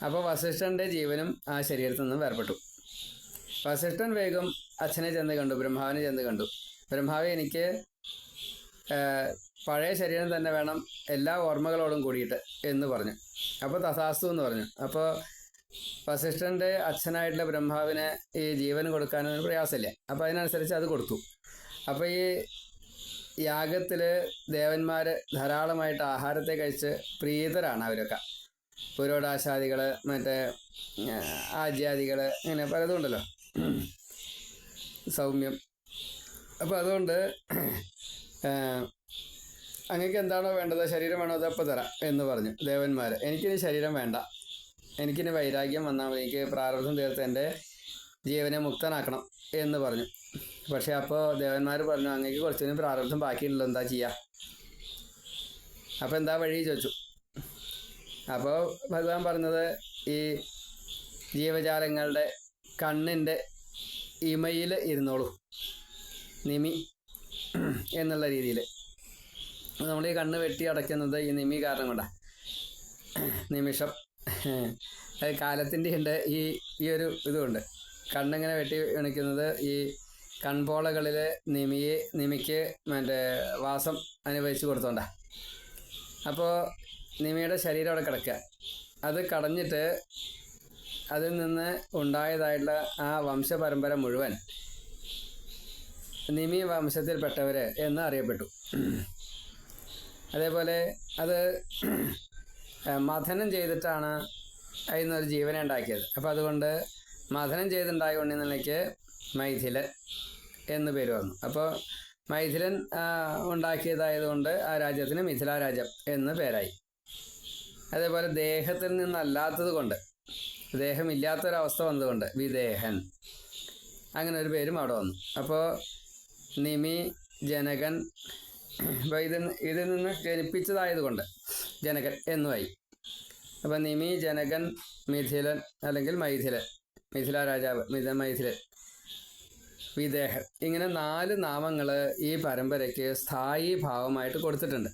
അപ്പോൾ വസിഷ്ഠൻ്റെ ജീവനും ആ ശരീരത്തിൽ നിന്നും വേർപെട്ടു. വസിഷ്ഠൻ വേഗം അച്ഛനെ ചെന്ന് കണ്ടു, ബ്രഹ്മാവിനെ ചെന്ന് കണ്ടു. ബ്രഹ്മാവെ, എനിക്ക് പഴയ ശരീരം തന്നെ വേണം, എല്ലാ ഓർമ്മകളോടും കൂടിയിട്ട് എന്ന് പറഞ്ഞു. അപ്പോൾ തഥാസ്തു എന്ന് പറഞ്ഞു. അപ്പോൾ വസിഷ്ഠൻ്റെ അച്ഛനായിട്ടുള്ള ബ്രഹ്മാവിന് ഈ ജീവൻ കൊടുക്കാനൊന്നും പ്രയാസമില്ല. അപ്പോൾ അതിനനുസരിച്ച് അത് കൊടുത്തു. അപ്പോൾ ഈ യാഗത്തിൽ ദേവന്മാർ ധാരാളമായിട്ട് ആഹാരത്തെ കഴിച്ച് പ്രീതരാണ് അവരൊക്കെ. പുരോടാശാദികൾ, മറ്റേ ആജ്യാദികൾ, ഇങ്ങനെ പലതും ഉണ്ടല്ലോ. സൗമ്യം. അപ്പോൾ അതുകൊണ്ട് അങ്ങക്ക് എന്താണോ വേണ്ടത്, ശരീരം വേണോ, അതപ്പോൾ തരാം എന്ന് പറഞ്ഞു ദേവന്മാർ. എനിക്കിനി ശരീരം വേണ്ട, എനിക്കിനി വൈരാഗ്യം വന്നാൽ മതി, എനിക്ക് പ്രാരബ്ധം തീർത്ത് എൻ്റെ ജീവനെ മുക്തനാക്കണം എന്ന് പറഞ്ഞു. പക്ഷെ അപ്പോൾ ദേവന്മാർ പറഞ്ഞു, അങ്ങേക്ക് കുറച്ചുകൂടി പ്രാരബ്ധം ബാക്കിയുള്ളൂ, എന്താ ചെയ്യുക? അപ്പോൾ എന്താ വഴി ചോദിച്ചു. അപ്പോൾ ഭഗവാൻ പറഞ്ഞത്, ഈ ജീവജാലങ്ങളുടെ കണ്ണിൻ്റെ ഇമയിൽ ഇരുന്നോളൂ, നിമി എന്നുള്ള രീതിയിൽ. നമ്മൾ ഈ കണ്ണ് വെട്ടി അടയ്ക്കുന്നത് ഈ നിമി കാരണം കൊണ്ടാണ്. നിമിഷം അത് കാലത്തിൻ്റെ ഉണ്ട് ഈ ഒരു ഇതുകൊണ്ട്. കണ്ണിങ്ങനെ വെട്ടി എണിക്കുന്നത് ഈ കൺപോളകളിൽ നിമിക്ക് മറ്റേ വാസം അനുഭവിച്ച് കൊടുത്തോണ്ടാണ്. അപ്പോൾ നിമിയുടെ ശരീരം അവിടെ കിടക്കുക, അത് കടഞ്ഞിട്ട് അതിൽ നിന്ന് ഉണ്ടായതായിട്ടുള്ള ആ വംശപരമ്പര മുഴുവൻ നിമി വംശത്തിൽപ്പെട്ടവർ എന്ന് അറിയപ്പെട്ടു. അതേപോലെ അത് മഥനം ചെയ്തിട്ടാണ് അതിൽ നിന്നൊരു ജീവനെ ഉണ്ടാക്കിയത്. അപ്പോൾ അതുകൊണ്ട് മഥനം ചെയ്തുണ്ടായ ഉണ്ണിനിലയ്ക്ക് മൈഥിലൻ എന്ന് പേര് വന്നു. അപ്പോൾ മൈഥിലൻ ഉണ്ടാക്കിയതായതുകൊണ്ട് ആ രാജ്യത്തിന് മിഥില രാജ്യം എന്ന് പേരായി. അതേപോലെ ദേഹത്തിൽ നിന്നല്ലാത്തത് കൊണ്ട്, ദേഹമില്ലാത്തൊരവസ്ഥ വന്നതുകൊണ്ട് വിദേഹൻ, അങ്ങനെ ഒരു പേരും അവിടെ വന്നു. അപ്പോൾ നിമി, ജനകൻ, അപ്പോൾ ഇതിൽ നിന്ന് ജനിപ്പിച്ചതായതുകൊണ്ട് ജനകൻ എന്നുമായി. അപ്പം നിമി, ജനകൻ, മിഥിലൻ അല്ലെങ്കിൽ മൈഥിലൻ, മിഥില രാജാവ്, മൈഥിലൻ, വിദേഹൻ, ഇങ്ങനെ 4 നാമങ്ങൾ ഈ പരമ്പരയ്ക്ക് സ്ഥായി ഭാവമായിട്ട് കൊടുത്തിട്ടുണ്ട്.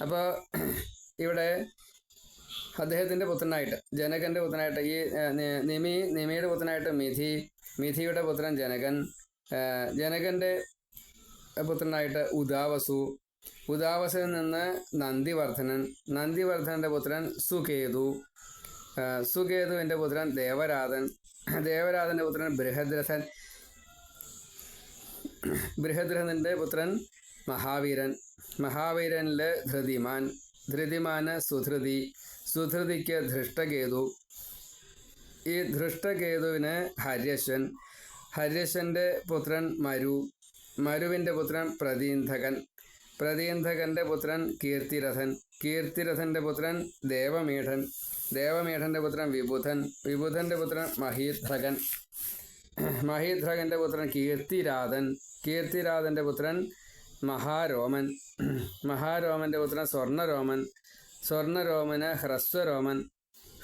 അപ്പോൾ ഇവിടെ അദ്ദേഹത്തിൻ്റെ പുത്രനായിട്ട്, ജനകൻ്റെ പുത്രനായിട്ട് ഈ നിമിയുടെ പുത്രനായിട്ട് മിഥിയുടെ പുത്രൻ ജനകൻ, ജനകൻ്റെ പുത്രനായിട്ട് ഉദാവസു, ഉദാവസുവിൽ നിന്ന് നന്ദിവർദ്ധനൻ, നന്ദിവർദ്ധനൻ്റെ പുത്രൻ സുകേതു, സുകേതുവിൻ്റെ പുത്രൻ ദേവരാധൻ, ദേവരാധൻ്റെ പുത്രൻ ബൃഹദ്രഥൻ, ബൃഹദ്രഥൻ്റെ പുത്രൻ മഹാവീരൻ, മഹാവീരനിൽ ധൃതിമാൻ, ധൃതിമാന് സുധൃതി, സുധൃതിക്ക് ധൃഷ്ടകേതു, ഈ ധൃഷ്ടകേതുവിന് ഹര്യശ്വൻ, ഹര്യശ്വൻ്റെ പുത്രൻ മരു, മരുവിൻ്റെ പുത്രൻ പ്രതീന്ധകൻ, പ്രതീന്ധകൻ്റെ പുത്രൻ കീർത്തിരഥൻ, കീർത്തിരഥൻ്റെ പുത്രൻ ദേവമീഠൻ, ദേവമീഠൻ്റെ പുത്രൻ വിബുധൻ, വിബുധൻ്റെ പുത്രൻ മഹീധ്രകൻ, മഹീധ്രകൻ്റെ പുത്രൻ കീർത്തിരാധൻ, കീർത്തിരാധൻ്റെ പുത്രൻ മഹാരോമൻ, മഹാരോമൻ്റെ പുത്രൻ സ്വർണ്ണരോമൻ, സ്വർണ്ണരോമന് ഹ്രസ്വരോമൻ,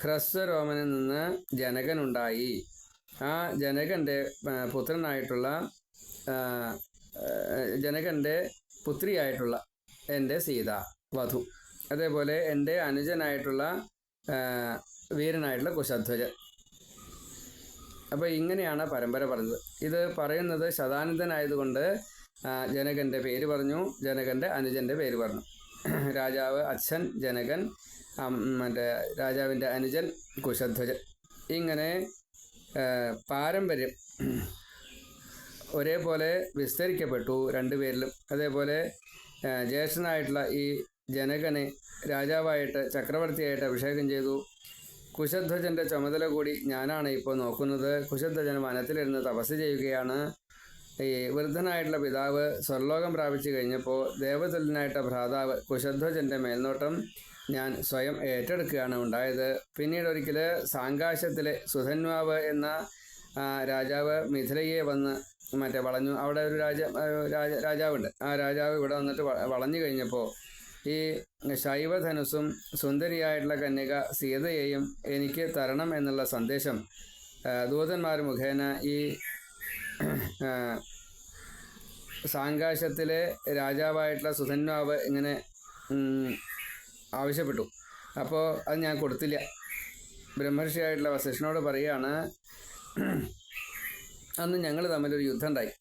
ഹ്രസ്വരോമനിൽ നിന്ന് ജനകനുണ്ടായി. ആ ജനകൻ്റെ പുത്രനായിട്ടുള്ള ജനകൻ്റെ പുത്രിയായിട്ടുള്ള എൻ്റെ സീത വധു, അതേപോലെ എൻ്റെ അനുജനായിട്ടുള്ള വീരനായിട്ടുള്ള കുശധ്വജൻ. അപ്പോൾ ഇങ്ങനെയാണ് പരമ്പര പറഞ്ഞത്. ഇത് പറയുന്നത് ശതാനന്ദനായതുകൊണ്ട് ജനകൻ്റെ പേര് പറഞ്ഞു, ജനകൻ്റെ അനുജൻ്റെ പേര് പറഞ്ഞു. രാജാവ് അച്ഛൻ ജനകൻ, മറ്റേ രാജാവിൻ്റെ അനുജൻ കുശധ്വജൻ. ഇങ്ങനെ പാരമ്പര്യം ഒരേപോലെ വിസ്തരിക്കപ്പെട്ടു 2 പേരിലും. അതേപോലെ ജ്യേഷ്ഠനായിട്ടുള്ള ഈ ജനകനെ രാജാവായിട്ട്, ചക്രവർത്തിയായിട്ട് അഭിഷേകം ചെയ്തു. കുശധ്വജൻ്റെ ചുമതല കൂടി ഞാനാണ് ഇപ്പോൾ നോക്കുന്നത്. കുശധ്വജൻ വനത്തിലിരുന്ന് തപസ് ചെയ്യുകയാണ്. ഈ വൃദ്ധനായിട്ടുള്ള പിതാവ് സ്വർലോകം പ്രാപിച്ചു കഴിഞ്ഞപ്പോൾ ദേവതുല്യനായിട്ടുള്ള ഭ്രാതാവ് കുശധ്വജൻ്റെ മേൽനോട്ടം ഞാൻ സ്വയം ഏറ്റെടുക്കുകയാണ് ഉണ്ടായത്. പിന്നീട് ഒരിക്കൽ സാങ്കാശത്തിലെ സുധന്വാവ് എന്ന രാജാവ് മിഥിലയെ വന്ന് വളഞ്ഞു. അവിടെ ഒരു രാജാവുണ്ട്. ആ രാജാവ് ഇവിടെ വന്നിട്ട് വളഞ്ഞു കഴിഞ്ഞപ്പോൾ ഈ ശൈവധനുസും സുന്ദരിയായിട്ടുള്ള കന്യക സീതയെയും എനിക്ക് തരണം എന്നുള്ള സന്ദേശം ദൂതന്മാർ മുഖേന ഈ സാങ്കാശത്തിലെ രാജാവായിട്ടുള്ള സുധന്വാവ് ഇങ്ങനെ ആവശ്യപ്പെട്ടു. അപ്പോൾ അത് ഞാൻ കൊടുത്തില്ല. ബ്രഹ്മർഷിയായിട്ടുള്ള വസിഷ്ഠനോട് പറയുകയാണ്, അന്ന് ഞങ്ങൾ തമ്മിലൊരു യുദ്ധം ഉണ്ടായി.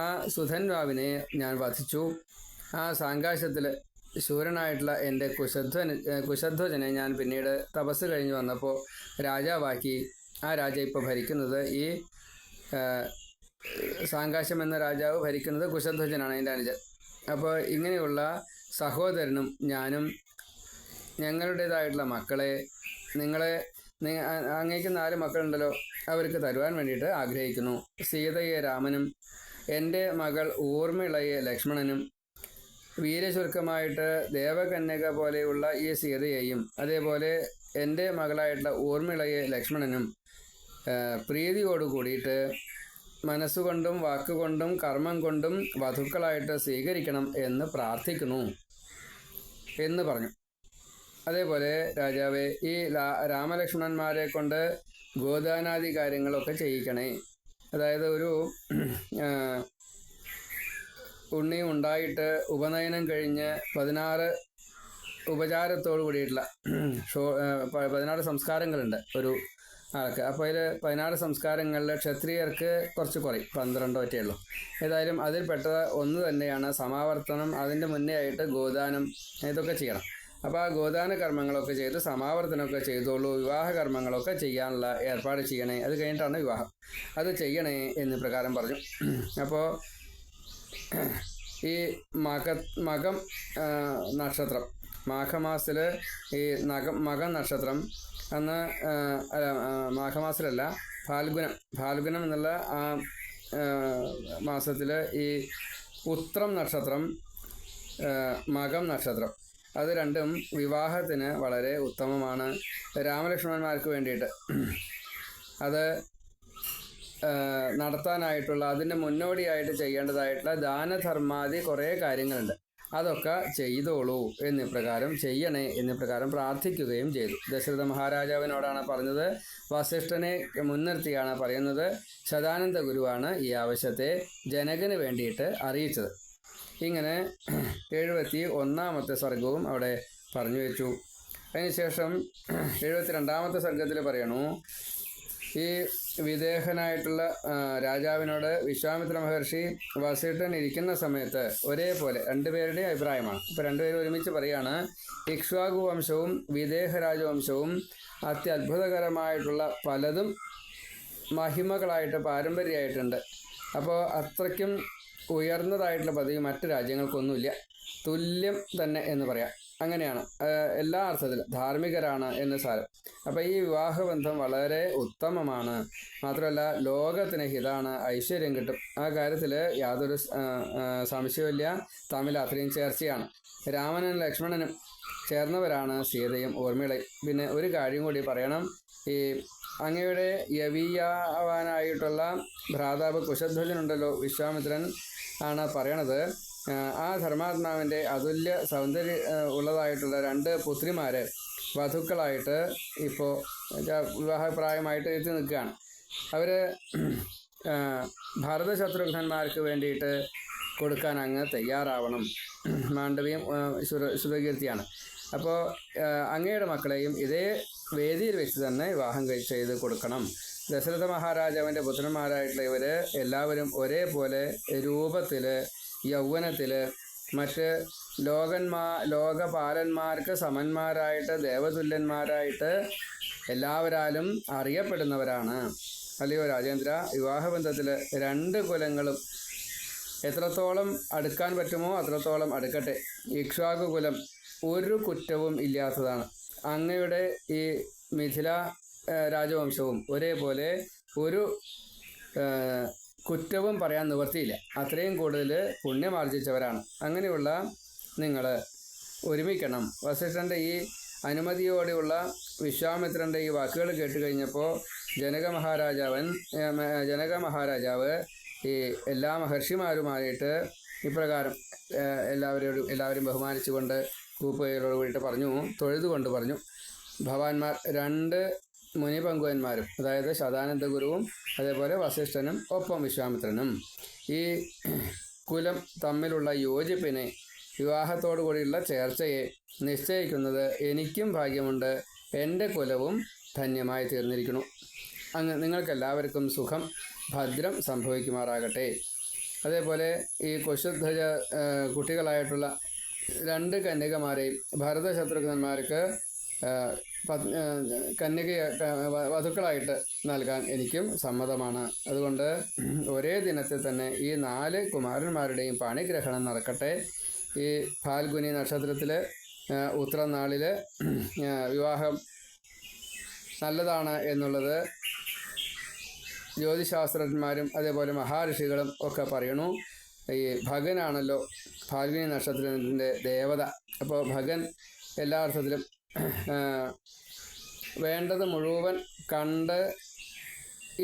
ആ സുധന്വാവിനെ ഞാൻ വധിച്ചു. ആ സാങ്കാശത്തിൽ ശൂരനായിട്ടുള്ള എൻ്റെ കുശധ്വജനെ ഞാൻ പിന്നീട് തപസ് കഴിഞ്ഞ് വന്നപ്പോൾ രാജാവാക്കി. ആ രാജ ഇപ്പോൾ ഭരിക്കുന്നത് ഈ സാങ്കാശം എന്ന രാജാവ് ഭരിക്കുന്നത് കുശധ്വജനാണ്, എൻ്റെ അനുജൻ. അപ്പോൾ ഇങ്ങനെയുള്ള സഹോദരനും ഞാനും ഞങ്ങളുടേതായിട്ടുള്ള മക്കളെ നിങ്ങളെ അങ്ങേക്ക് 4 മക്കളുണ്ടല്ലോ, അവർക്ക് തരുവാൻ വേണ്ടിയിട്ട് ആഗ്രഹിക്കുന്നു. സീതയെ രാമനും എൻ്റെ മകൾ ഊർമിളയെ ലക്ഷ്മണനും വീരചുരുക്കമായിട്ട് ദേവകന്യക പോലെയുള്ള ഈ സീതയെയും അതേപോലെ എൻ്റെ മകളായിട്ടുള്ള ഊർമിളയെ ലക്ഷ്മണനും പ്രീതിയോട് കൂടിയിട്ട് മനസ്സുകൊണ്ടും വാക്കുകൊണ്ടും കർമ്മം കൊണ്ടും വധുക്കളായിട്ട് സ്വീകരിക്കണം എന്ന് പ്രാർത്ഥിക്കുന്നു എന്ന് പറഞ്ഞു. അതേപോലെ രാജാവേ, ഈ രാമലക്ഷ്മണന്മാരെ കൊണ്ട് ഗോദാനാദി കാര്യങ്ങളൊക്കെ ചെയ്യിക്കണേ. അതായത് ഒരു ഉണ്ണി ഉണ്ടായിട്ട് ഉപനയനം കഴിഞ്ഞ് 16 ഉപചാരത്തോടു കൂടിയിട്ടുള്ള 16 സംസ്കാരങ്ങളുണ്ട് ഒരു ആൾക്ക്. അപ്പോൾ അതിൽ 16 സംസ്കാരങ്ങളിൽ ക്ഷത്രിയർക്ക് കുറച്ച് കുറയും, 12 ഒറ്റേ ഉള്ളൂ. ഏതായാലും അതിൽപ്പെട്ട ഒന്ന് തന്നെയാണ് സമാവർത്തനം. അതിൻ്റെ മുന്നേ ആയിട്ട് ഗോദാനം, ഇതൊക്കെ ചെയ്യണം. അപ്പോൾ ആ ഗോദാന കർമ്മങ്ങളൊക്കെ ചെയ്ത് സമാവർത്തനമൊക്കെ ചെയ്തോളൂ, വിവാഹ കർമ്മങ്ങളൊക്കെ ചെയ്യാനുള്ള ഏർപ്പാട് ചെയ്യണേ, അത് കഴിഞ്ഞിട്ടാണ് വിവാഹം, അത് ചെയ്യണേ എന്ന് പ്രകാരം പറഞ്ഞു. അപ്പോൾ ഈ മകം നക്ഷത്രം, മാഘമാസത്തിൽ ഈ മകം നക്ഷത്രം അന്ന് മാഘമാസത്തിലല്ല, ഫാൽഗുനം എന്നുള്ള ആ മാസത്തിൽ ഈ ഉത്രം നക്ഷത്രം, മകം നക്ഷത്രം, അത് രണ്ടും വിവാഹത്തിന് വളരെ ഉത്തമമാണ്. രാമലക്ഷ്മണന്മാർക്ക് വേണ്ടിയിട്ട് അത് നടത്താനായിട്ടുള്ള അതിൻ്റെ മുന്നോടിയായിട്ട് ചെയ്യേണ്ടതായിട്ടുള്ള ദാനധർമാദി കുറേ കാര്യങ്ങളുണ്ട്. അതൊക്കെ ചെയ്തോളൂ എന്നിപ്രകാരം ചെയ്യണേ എന്നിപ്രകാരം പ്രാർത്ഥിക്കുകയും ചെയ്തു. ദശരഥ മഹാരാജാവിനോടാണ് പറഞ്ഞത്. വസിഷ്ഠനെ മുൻനിർത്തിയാണ് പറയുന്നത്. സദാനന്ദ ഗുരുവാണ് ഈ ആവശ്യത്തെ ജനകന് വേണ്ടിയിട്ട് അറിയിച്ചത്. ഇങ്ങനെ 71ാമത്തെ സർഗവും അവിടെ പറഞ്ഞു വെച്ചു. അതിനുശേഷം 72ാമത്തെ സർഗത്തിൽ പറയണു, ഈ വിദേഹനായിട്ടുള്ള രാജാവിനോട് വിശ്വാമിത്ര മഹർഷി വസിഷ്ഠൻ ഇരിക്കുന്ന സമയത്ത് ഒരേപോലെ രണ്ടുപേരുടെ അഭിപ്രായമാണ്. ഇപ്പോൾ രണ്ടുപേരും ഒരുമിച്ച് പറയാണ്, ഇക്ഷ്വാകു വംശവും വിദേഹ രാജവംശവും അത്യത്ഭുതകരമായിട്ടുള്ള പലതും മഹിമകളായിട്ട് പാരമ്പര്യമായിട്ടുണ്ട്. അപ്പോൾ അത്രയ്ക്കും ഉയർന്നതായിട്ടുള്ള പദവി മറ്റ് രാജ്യങ്ങൾക്കൊന്നുമില്ല, തുല്യം തന്നെ എന്ന് പറയാം. അങ്ങനെയാണ് എല്ലാ അർത്ഥത്തിലും ധാർമ്മികരാണ് എന്ന് സാരം. അപ്പോൾ ഈ വിവാഹബന്ധം വളരെ ഉത്തമമാണ്. മാത്രമല്ല ലോകത്തിന് ഹിതമാണ്, ഐശ്വര്യം കിട്ടും. ആ കാര്യത്തിൽ യാതൊരു സംശയമില്ല. തമ്മിൽ അത്രയും ചേർച്ചയാണ്. രാമനും ലക്ഷ്മണനും ചേർന്നവരാണ് സീതയും ഊർമിളയും. പിന്നെ ഒരു കാര്യം കൂടി പറയണം. ഈ അങ്ങയുടെ യവീയാവാനായിട്ടുള്ള ഭ്രാതാവ് കുശധ്വജനുണ്ടല്ലോ, വിശ്വാമിത്രൻ ആണ് പറയണത്. ആ ധർമാത്മാവിൻ്റെ അതുല്യ സൗന്ദര്യ ഉള്ളതായിട്ടുള്ള 2 പുത്രിമാരെ വധുക്കളായിട്ട് ഇപ്പോൾ വിവാഹപ്രായമായിട്ട് എത്തി നിൽക്കുകയാണ്. അവർ ഭരതശത്രുഘ്നന്മാർക്ക് വേണ്ടിയിട്ട് കൊടുക്കാൻ അങ്ങ് തയ്യാറാവണം. മാണ്ഡവിയും സുരകീർത്തിയാണ്. അപ്പോൾ അങ്ങയുടെ മക്കളെയും ഇതേ വേദിയിൽ വെച്ച് തന്നെ വിവാഹം ചെയ്ത് കൊടുക്കണം. ദശരഥ മഹാരാജാവിൻ്റെ പുത്രന്മാരായിട്ടുള്ള ഇവർ എല്ലാവരും ഒരേപോലെ രൂപത്തിൽ, യൗവനത്തിൽ, മറ്റ് ലോകപാലന്മാർക്ക് സമന്മാരായിട്ട് ദേവതുല്യന്മാരായിട്ട് എല്ലാവരാലും അറിയപ്പെടുന്നവരാണ്. അല്ലയോ രാജേന്ദ്ര, വിവാഹബന്ധത്തിൽ 2 കുലങ്ങളും എത്രത്തോളം അടുക്കാൻ പറ്റുമോ അത്രത്തോളം അടുക്കട്ടെ. ഇക്ഷ്വാകു കുലം ഒരു കുറ്റവും ഇല്ലാത്തതാണ്. അങ്ങയുടെ ഈ മിഥില രാജവംശവും ഒരേപോലെ ഒരു കുറ്റവും പറയാൻ നിവർത്തിയില്ല. അത്രയും കൂടുതൽ പുണ്യമാർജിച്ചവരാണ്. അങ്ങനെയുള്ള നിങ്ങൾ ഒരുമിക്കണം. വസിഷ്ഠൻ്റെ ഈ അനുമതിയോടെയുള്ള വിശ്വാമിത്രൻ്റെ ഈ വാക്കുകൾ കേട്ട് കഴിഞ്ഞപ്പോൾ ജനക മഹാരാജാവ് ഈ എല്ലാ മഹർഷിമാരുമായിട്ട് ഇപ്രകാരം എല്ലാവരും ബഹുമാനിച്ചുകൊണ്ട് കൂപ്പുകയോട് കൂടിയിട്ട് പറഞ്ഞു, തൊഴുതുകൊണ്ട് പറഞ്ഞു, ഭവാന്മാർ 2 മുനിപങ്കുവന്മാരും, അതായത് സദാനന്ദ ഗുരുവും അതേപോലെ വസിഷ്ഠനും ഒപ്പം വിശ്വാമിത്രനും ഈ കുലം തമ്മിലുള്ള യോജിപ്പിനെ, വിവാഹത്തോടു കൂടിയുള്ള ചേർച്ചയെ നിശ്ചയിക്കുന്നത് എനിക്കും ഭാഗ്യമുണ്ട്. എൻ്റെ കുലവും ധന്യമായി തീർന്നിരിക്കുന്നു. അങ്ങ് നിങ്ങൾക്കെല്ലാവർക്കും സുഖം ഭദ്രം സംഭവിക്കുമാറാകട്ടെ. അതേപോലെ ഈ കുശധ്വജ കുട്ടികളായിട്ടുള്ള 2 കന്യകമാരെയും ഭരതശത്രുഘ്നന്മാർക്ക് വധുക്കളായിട്ട് നൽകാൻ എനിക്കും സമ്മതമാണ്. അതുകൊണ്ട് ഒരേ ദിനത്തിൽ തന്നെ ഈ 4 കുമാരന്മാരുടെയും പാണിഗ്രഹണം നടക്കട്ടെ. ഈ ഫാൽഗുനി നക്ഷത്രത്തിൽ ഉത്രനാളിൽ വിവാഹം നല്ലതാണ് എന്നുള്ളത് ജ്യോതിശാസ്ത്രജ്ഞന്മാരും അതേപോലെ മഹാഋഷികളും ഒക്കെ പറയണു. ഈ ഭഗനാണല്ലോ ഫാൽഗുനി നക്ഷത്രത്തിൻ്റെ ദേവത. അപ്പോൾ ഭഗൻ എല്ലാ അർത്ഥത്തിലും വേണ്ടത് മുഴുവൻ കണ്ട്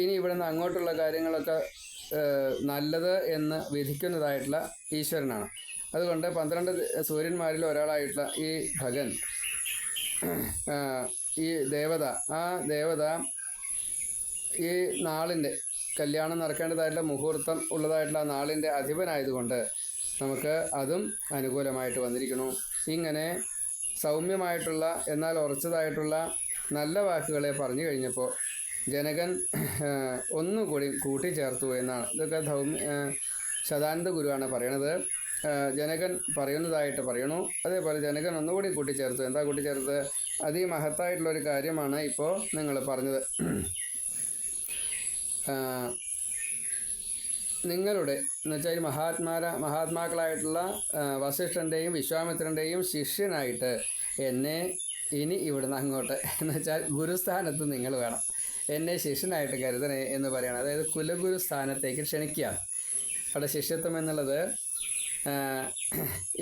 ഇനി ഇവിടുന്ന് അങ്ങോട്ടുള്ള കാര്യങ്ങളൊക്കെ നല്ലത് എന്ന് വിധിക്കുന്നതായിട്ടുള്ള ഈശ്വരനാണ്. അതുകൊണ്ട് 12 സൂര്യന്മാരിൽ ഒരാളായിട്ടുള്ള ഈ ഭഗൻ, ഈ ദേവത, ആ ദേവത ഈ നാളിൻ്റെ കല്യാണം നടക്കേണ്ടതായിട്ടുള്ള മുഹൂർത്തം ഉള്ളതായിട്ടുള്ള ആ നാളിൻ്റെ അധിപനായതുകൊണ്ട് നമുക്ക് അതും അനുകൂലമായിട്ട് വന്നിരിക്കുന്നു. ഇങ്ങനെ സൗമ്യമായിട്ടുള്ള എന്നാൽ ഉറച്ചതായിട്ടുള്ള നല്ല വാക്കുകളെ പറഞ്ഞു കഴിഞ്ഞപ്പോൾ ജനകൻ ഒന്നുകൂടി കൂട്ടിച്ചേർത്തു എന്നാണ്. ഇതൊക്കെ ശതാനന്ദ ഗുരുവാണ് പറയണത്. ജനകൻ പറയുന്നതായിട്ട് പറയണു. അതേപോലെ ജനകൻ ഒന്നുകൂടി കൂട്ടിച്ചേർത്തു. എന്താ കൂട്ടിച്ചേർത്തത്? അതിമഹത്തായിട്ടുള്ളൊരു കാര്യമാണ് ഇപ്പോൾ നിങ്ങൾ പറഞ്ഞത്. നിങ്ങളുടെ എന്നുവെച്ചാൽ മഹാത്മാക്കളായിട്ടുള്ള വസിഷ്ഠൻ്റെയും വിശ്വാമിത്രൻ്റെയും ശിഷ്യനായിട്ട് എന്നെ ഇനി ഇവിടുന്ന് അങ്ങോട്ട് എന്നുവെച്ചാൽ ഗുരുസ്ഥാനത്ത് നിങ്ങൾ വേണം, എന്നെ ശിഷ്യനായിട്ട് കരുതണേ എന്ന് പറയണം. അതായത് കുലഗുരു സ്ഥാനത്തേക്ക് ക്ഷണിക്കുകയാണ്. അവിടെ ശിഷ്യത്വം എന്നുള്ളത്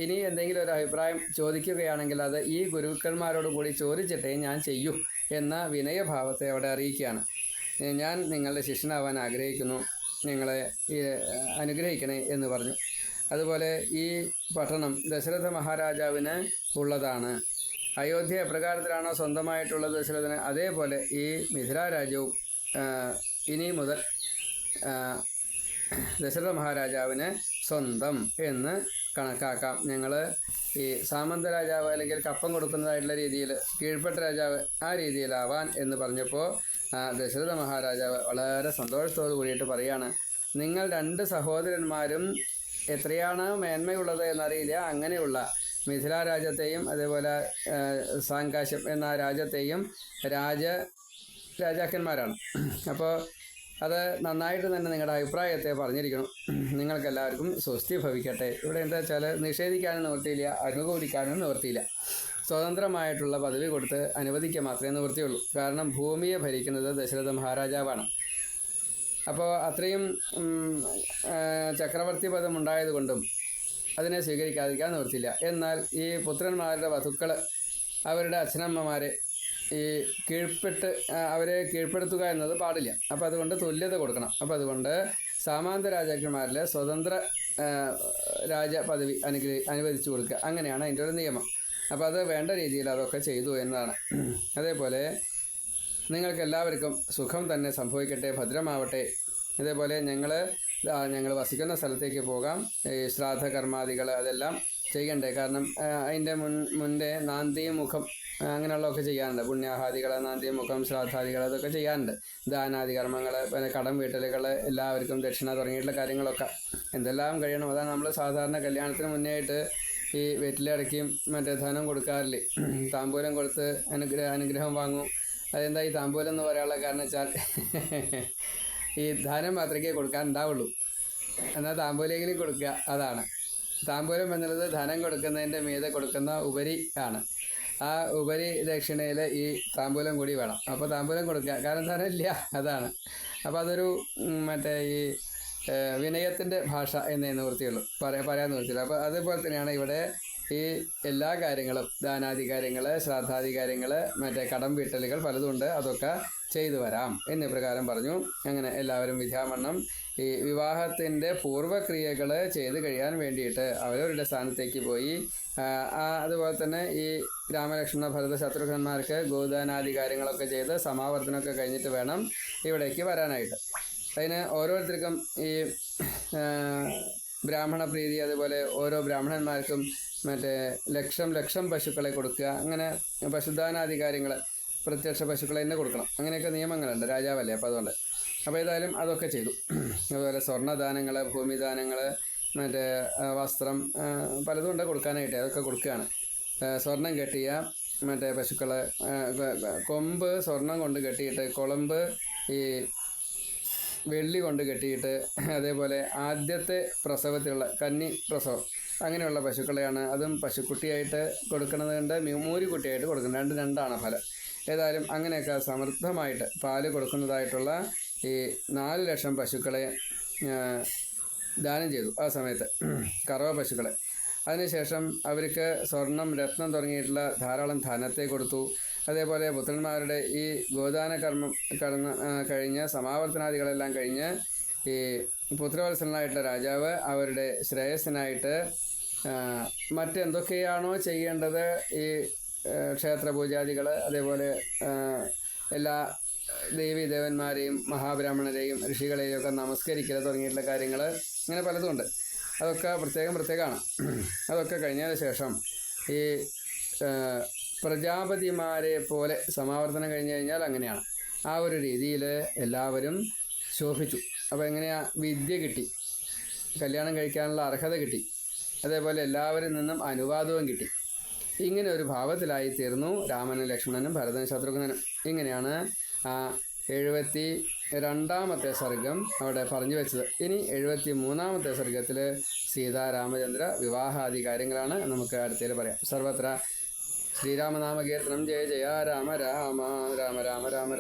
ഇനി എന്തെങ്കിലും ഒരു അഭിപ്രായം ചോദിക്കുകയാണെങ്കിൽ അത് ഈ ഗുരുക്കന്മാരോട് കൂടി ചോദിച്ചിട്ടേ ഞാൻ ചെയ്യൂ എന്ന വിനയഭാവത്തെ അവിടെ അറിയിക്കുകയാണ്. ഞാൻ നിങ്ങളുടെ ശിഷ്യനാവാൻ ആഗ്രഹിക്കുന്നു, നിങ്ങളെ അനുഗ്രഹിക്കണേ എന്ന് പറഞ്ഞു. അതുപോലെ ഈ പട്ടണം ദശരഥ മഹാരാജാവിന് ഉള്ളതാണ്. അയോധ്യ എപ്രകാരത്തിലാണോ സ്വന്തമായിട്ടുള്ളത് ദശരഥന്, അതേപോലെ ഈ മിഥില രാജ്യവും ഇനി മുതൽ ദശരഥ മഹാരാജാവിന് സ്വന്തം എന്ന് കണക്കാക്കാം. ഞങ്ങൾ ഈ സാമന്ത രാജാവ് അല്ലെങ്കിൽ കപ്പം കൊടുക്കുന്നതായിട്ടുള്ള രീതിയിൽ കീഴ്പ്പെട്ട രാജാവ് ആ രീതിയിലാവാൻ എന്ന് പറഞ്ഞപ്പോൾ ദശരഥ മഹാരാജാവ് വളരെ സന്തോഷത്തോടു കൂടിയിട്ട് പറയാണ്, നിങ്ങൾ 2 സഹോദരന്മാരും എത്രയാണ് മേന്മയുള്ളത് എന്നറിയില്ല, അങ്ങനെയുള്ള മിഥില രാജ്യത്തെയും അതേപോലെ സാങ്കാശം എന്ന രാജ്യത്തെയും രാജാക്കന്മാരാണ്. അപ്പോൾ അത് നന്നായിട്ട് തന്നെ നിങ്ങളുടെ അഭിപ്രായത്തെ പറഞ്ഞിരിക്കണം. നിങ്ങൾക്കെല്ലാവർക്കും സ്വസ്തി ഭവിക്കട്ടെ. ഇവിടെ എന്താ വെച്ചാൽ നിഷേധിക്കാനും നിവൃത്തിയില്ല, അനുകൂലിക്കാനും നിവൃത്തിയില്ല. സ്വതന്ത്രമായിട്ടുള്ള പദവി കൊടുത്ത് അനുവദിക്കുക മാത്രമേ നിവൃത്തിയുള്ളൂ. കാരണം ഭൂമിയെ ഭരിക്കുന്നത് ദശരഥ മഹാരാജാവാണ്. അപ്പോൾ അത്രയും ചക്രവർത്തി പദം ഉണ്ടായതുകൊണ്ടും അതിനെ സ്വീകരിക്കാതിരിക്കാൻ നിവൃത്തിയില്ല. എന്നാൽ ഈ പുത്രന്മാരുടെ വധുക്കൾ അവരുടെ അച്ഛനമ്മമാരെ ഈ അവരെ കീഴ്പ്പെടുത്തുക എന്നത് പാടില്ല. അപ്പോൾ അതുകൊണ്ട് തുല്യത കൊടുക്കണം. അപ്പോൾ അതുകൊണ്ട് സാമാന്ത രാജാക്കന്മാരിലെ സ്വതന്ത്ര രാജപദവി അനുവദിച്ചു കൊടുക്കുക, അങ്ങനെയാണ് അതിൻ്റെ ഒരു നിയമം. അപ്പോൾ അത് വേണ്ട രീതിയിൽ അതൊക്കെ ചെയ്തു എന്നതാണ്. അതേപോലെ നിങ്ങൾക്കെല്ലാവർക്കും സുഖം തന്നെ സംഭവിക്കട്ടെ, ഭദ്രമാവട്ടെ. അതേപോലെ ഞങ്ങൾ വസിക്കുന്ന സ്ഥലത്തേക്ക് പോകാം. ഈ ശ്രാദ്ധ കർമാദികൾ അതെല്ലാം ചെയ്യണ്ടേ. കാരണം അതിൻ്റെ മുന്നേ നാന്തിയും മുഖം അങ്ങനെയുള്ളതൊക്കെ ചെയ്യാറുണ്ട്. പുണ്യാഹാദികൾ, നാന്തിയും മുഖം, ശ്രാദ്ധാദികൾ അതൊക്കെ ചെയ്യാറുണ്ട്. ദാനാദി കർമ്മങ്ങൾ, പിന്നെ കടം വീട്ടലുകൾ, എല്ലാവർക്കും ദക്ഷിണ തുടങ്ങിയിട്ടുള്ള കാര്യങ്ങളൊക്കെ എന്തെല്ലാം കഴിയണം. അതാണ് നമ്മൾ സാധാരണ കല്യാണത്തിന് മുന്നേ ആയിട്ട് ഈ വെറ്റിലടക്കിയും മറ്റേ ധനം കൊടുക്കാറില്ലേ. താമ്പൂലം കൊടുത്ത് അനുഗ്രഹം വാങ്ങും. അതെന്താ ഈ താമ്പൂലം എന്ന് പറയാനുള്ള കാരണം വെച്ചാൽ ഈ ധനം മാത്രമേ കൊടുക്കാൻ ഉണ്ടാവുള്ളൂ, എന്നാൽ താമ്പൂലെങ്കിലും കൊടുക്കുക. അതാണ് താമ്പൂലം എന്നുള്ളത്. ധനം കൊടുക്കുന്നതിൻ്റെ മീതെ കൊടുക്കുന്ന ഉപരി ആണ്. ആ ഉപരി ദക്ഷിണയിൽ ഈ താമ്പൂലം കൂടി വേണം. അപ്പോൾ താമ്പൂലം കൊടുക്കുക, കാരണം ധനം ഇല്ല, അതാണ്. അപ്പോൾ അതൊരു മറ്റേ ഈ വിനയത്തിൻ്റെ ഭാഷ എന്നേ നിവൃത്തിയുള്ളൂ, പറയാൻ നിവൃത്തിയുള്ളൂ. അപ്പോൾ അതേപോലെ തന്നെയാണ് ഇവിടെ ഈ എല്ലാ കാര്യങ്ങളും, ദാനാധികാരങ്ങൾ, ശ്രാദ്ധാധികാരങ്ങൾ, മറ്റേ കടം വീട്ടലുകൾ പലതുണ്ട്, അതൊക്കെ ചെയ്തു വരാം എന്ന് പ്രകാരം പറഞ്ഞു. അങ്ങനെ എല്ലാവരും വിദ്യാമണ്ണം ഈ വിവാഹത്തിൻ്റെ പൂർവ്വക്രിയകൾ ചെയ്ത് കഴിയാൻ വേണ്ടിയിട്ട് അവരവരുടെ സ്ഥാനത്തേക്ക് പോയി. അതുപോലെ തന്നെ ഈ രാമലക്ഷ്മണ ഭരത ശത്രുഘ്നന്മാർക്ക് ഗോദാനാധികാരങ്ങളൊക്കെ ചെയ്ത് സമാവർത്തനമൊക്കെ കഴിഞ്ഞിട്ട് വേണം ഇവിടേക്ക് വരാനായിട്ട്. അതിന് ഓരോരുത്തർക്കും ഈ ബ്രാഹ്മണ പ്രീതി, അതുപോലെ ഓരോ ബ്രാഹ്മണന്മാർക്കും മറ്റേ ലക്ഷം പശുക്കളെ കൊടുക്കുക. അങ്ങനെ പശുദാനാധികാരങ്ങൾ പ്രത്യക്ഷ പശുക്കളെ തന്നെ കൊടുക്കണം. അങ്ങനെയൊക്കെ നിയമങ്ങളുണ്ട്, രാജാവല്ലേ. അപ്പോൾ അതുകൊണ്ട് ഏതായാലും അതൊക്കെ ചെയ്തു. അതുപോലെ സ്വർണ്ണദാനങ്ങൾ, ഭൂമിദാനങ്ങൾ, മറ്റേ വസ്ത്രം പലതും ഉണ്ട് കൊടുക്കാനായിട്ട്, അതൊക്കെ കൊടുക്കുകയാണ്. സ്വർണം കെട്ടിയ മറ്റേ പശുക്കൾ, കൊമ്പ് സ്വർണം കൊണ്ട് കെട്ടിയിട്ട്, കുളമ്പ് ഈ വെള്ളി കൊണ്ട് കെട്ടിയിട്ട്, അതേപോലെ ആദ്യത്തെ പ്രസവത്തിലുള്ള കന്നി പ്രസവം അങ്ങനെയുള്ള പശുക്കളെയാണ്. അതും പശുക്കുട്ടിയായിട്ട് കൊടുക്കുന്നതുണ്ട്, മൂരിക്കുട്ടിയായിട്ട് കൊടുക്കുന്നത്. രണ്ടാണ് ഫലം. ഏതായാലും അങ്ങനെയൊക്കെ സമൃദ്ധമായിട്ട് പാല് കൊടുക്കുന്നതായിട്ടുള്ള ഈ 4 ലക്ഷം പശുക്കളെ ദാനം ചെയ്തു ആ സമയത്ത്, കറവ പശുക്കളെ. അതിനുശേഷം അവർക്ക് സ്വർണം, രത്നം തുടങ്ങിയിട്ടുള്ള ധാരാളം ധനത്തെ കൊടുത്തു. അതേപോലെ പുത്രന്മാരുടെ ഈ ഗോദാന കർമ്മം കഴിഞ്ഞ് സമാവർത്തനാദികളെല്ലാം കഴിഞ്ഞ് ഈ പുത്രവത്സലനായിട്ടുള്ള രാജാവ് അവരുടെ ശ്രേയസ്സിനായിട്ട് മറ്റെന്തൊക്കെയാണോ ചെയ്യേണ്ടത്, ഈ ക്ഷേത്ര പൂജാദികൾ, അതേപോലെ എല്ലാ ദേവീദേവന്മാരെയും മഹാബ്രാഹ്മണരെയും ഋഷികളെയും ഒക്കെ നമസ്കരിക്കുക തുടങ്ങിയിട്ടുള്ള കാര്യങ്ങൾ, ഇങ്ങനെ പലതുമുണ്ട്. അതൊക്കെ പ്രത്യേകമാണ്. അതൊക്കെ കഴിഞ്ഞതിന് ശേഷം ഈ പ്രജാപതിമാരെ പോലെ സമാവർത്തനം കഴിഞ്ഞ് കഴിഞ്ഞാൽ അങ്ങനെയാണ്. ആ ഒരു രീതിയിൽ എല്ലാവരും ശോഭിച്ചു. അപ്പോൾ എങ്ങനെയാ? വിദ്യ കിട്ടി, കല്യാണം കഴിക്കാനുള്ള അർഹത കിട്ടി, അതേപോലെ എല്ലാവരിൽ നിന്നും അനുവാദവും കിട്ടി. ഇങ്ങനെ ഒരു ഭാവത്തിലായി തീർന്നു രാമനും ലക്ഷ്മണനും ഭരതനും ശത്രുഘ്നനും. ഇങ്ങനെയാണ് ആ 72ാമത്തെ സർഗം അവിടെ പറഞ്ഞു വെച്ചത്. ഇനി 73ാമത്തെ സർഗത്തിൽ സീതാരാമചന്ദ്ര വിവാഹാദി കാര്യങ്ങളാണ് നമുക്ക് അടുത്തതിൽ പറയാം. സർവത്ര ശ്രീരാമനാമകീർത്തനം. ജയ ജയ രാമ രാമ രാമ രാമ രാമ രാമ.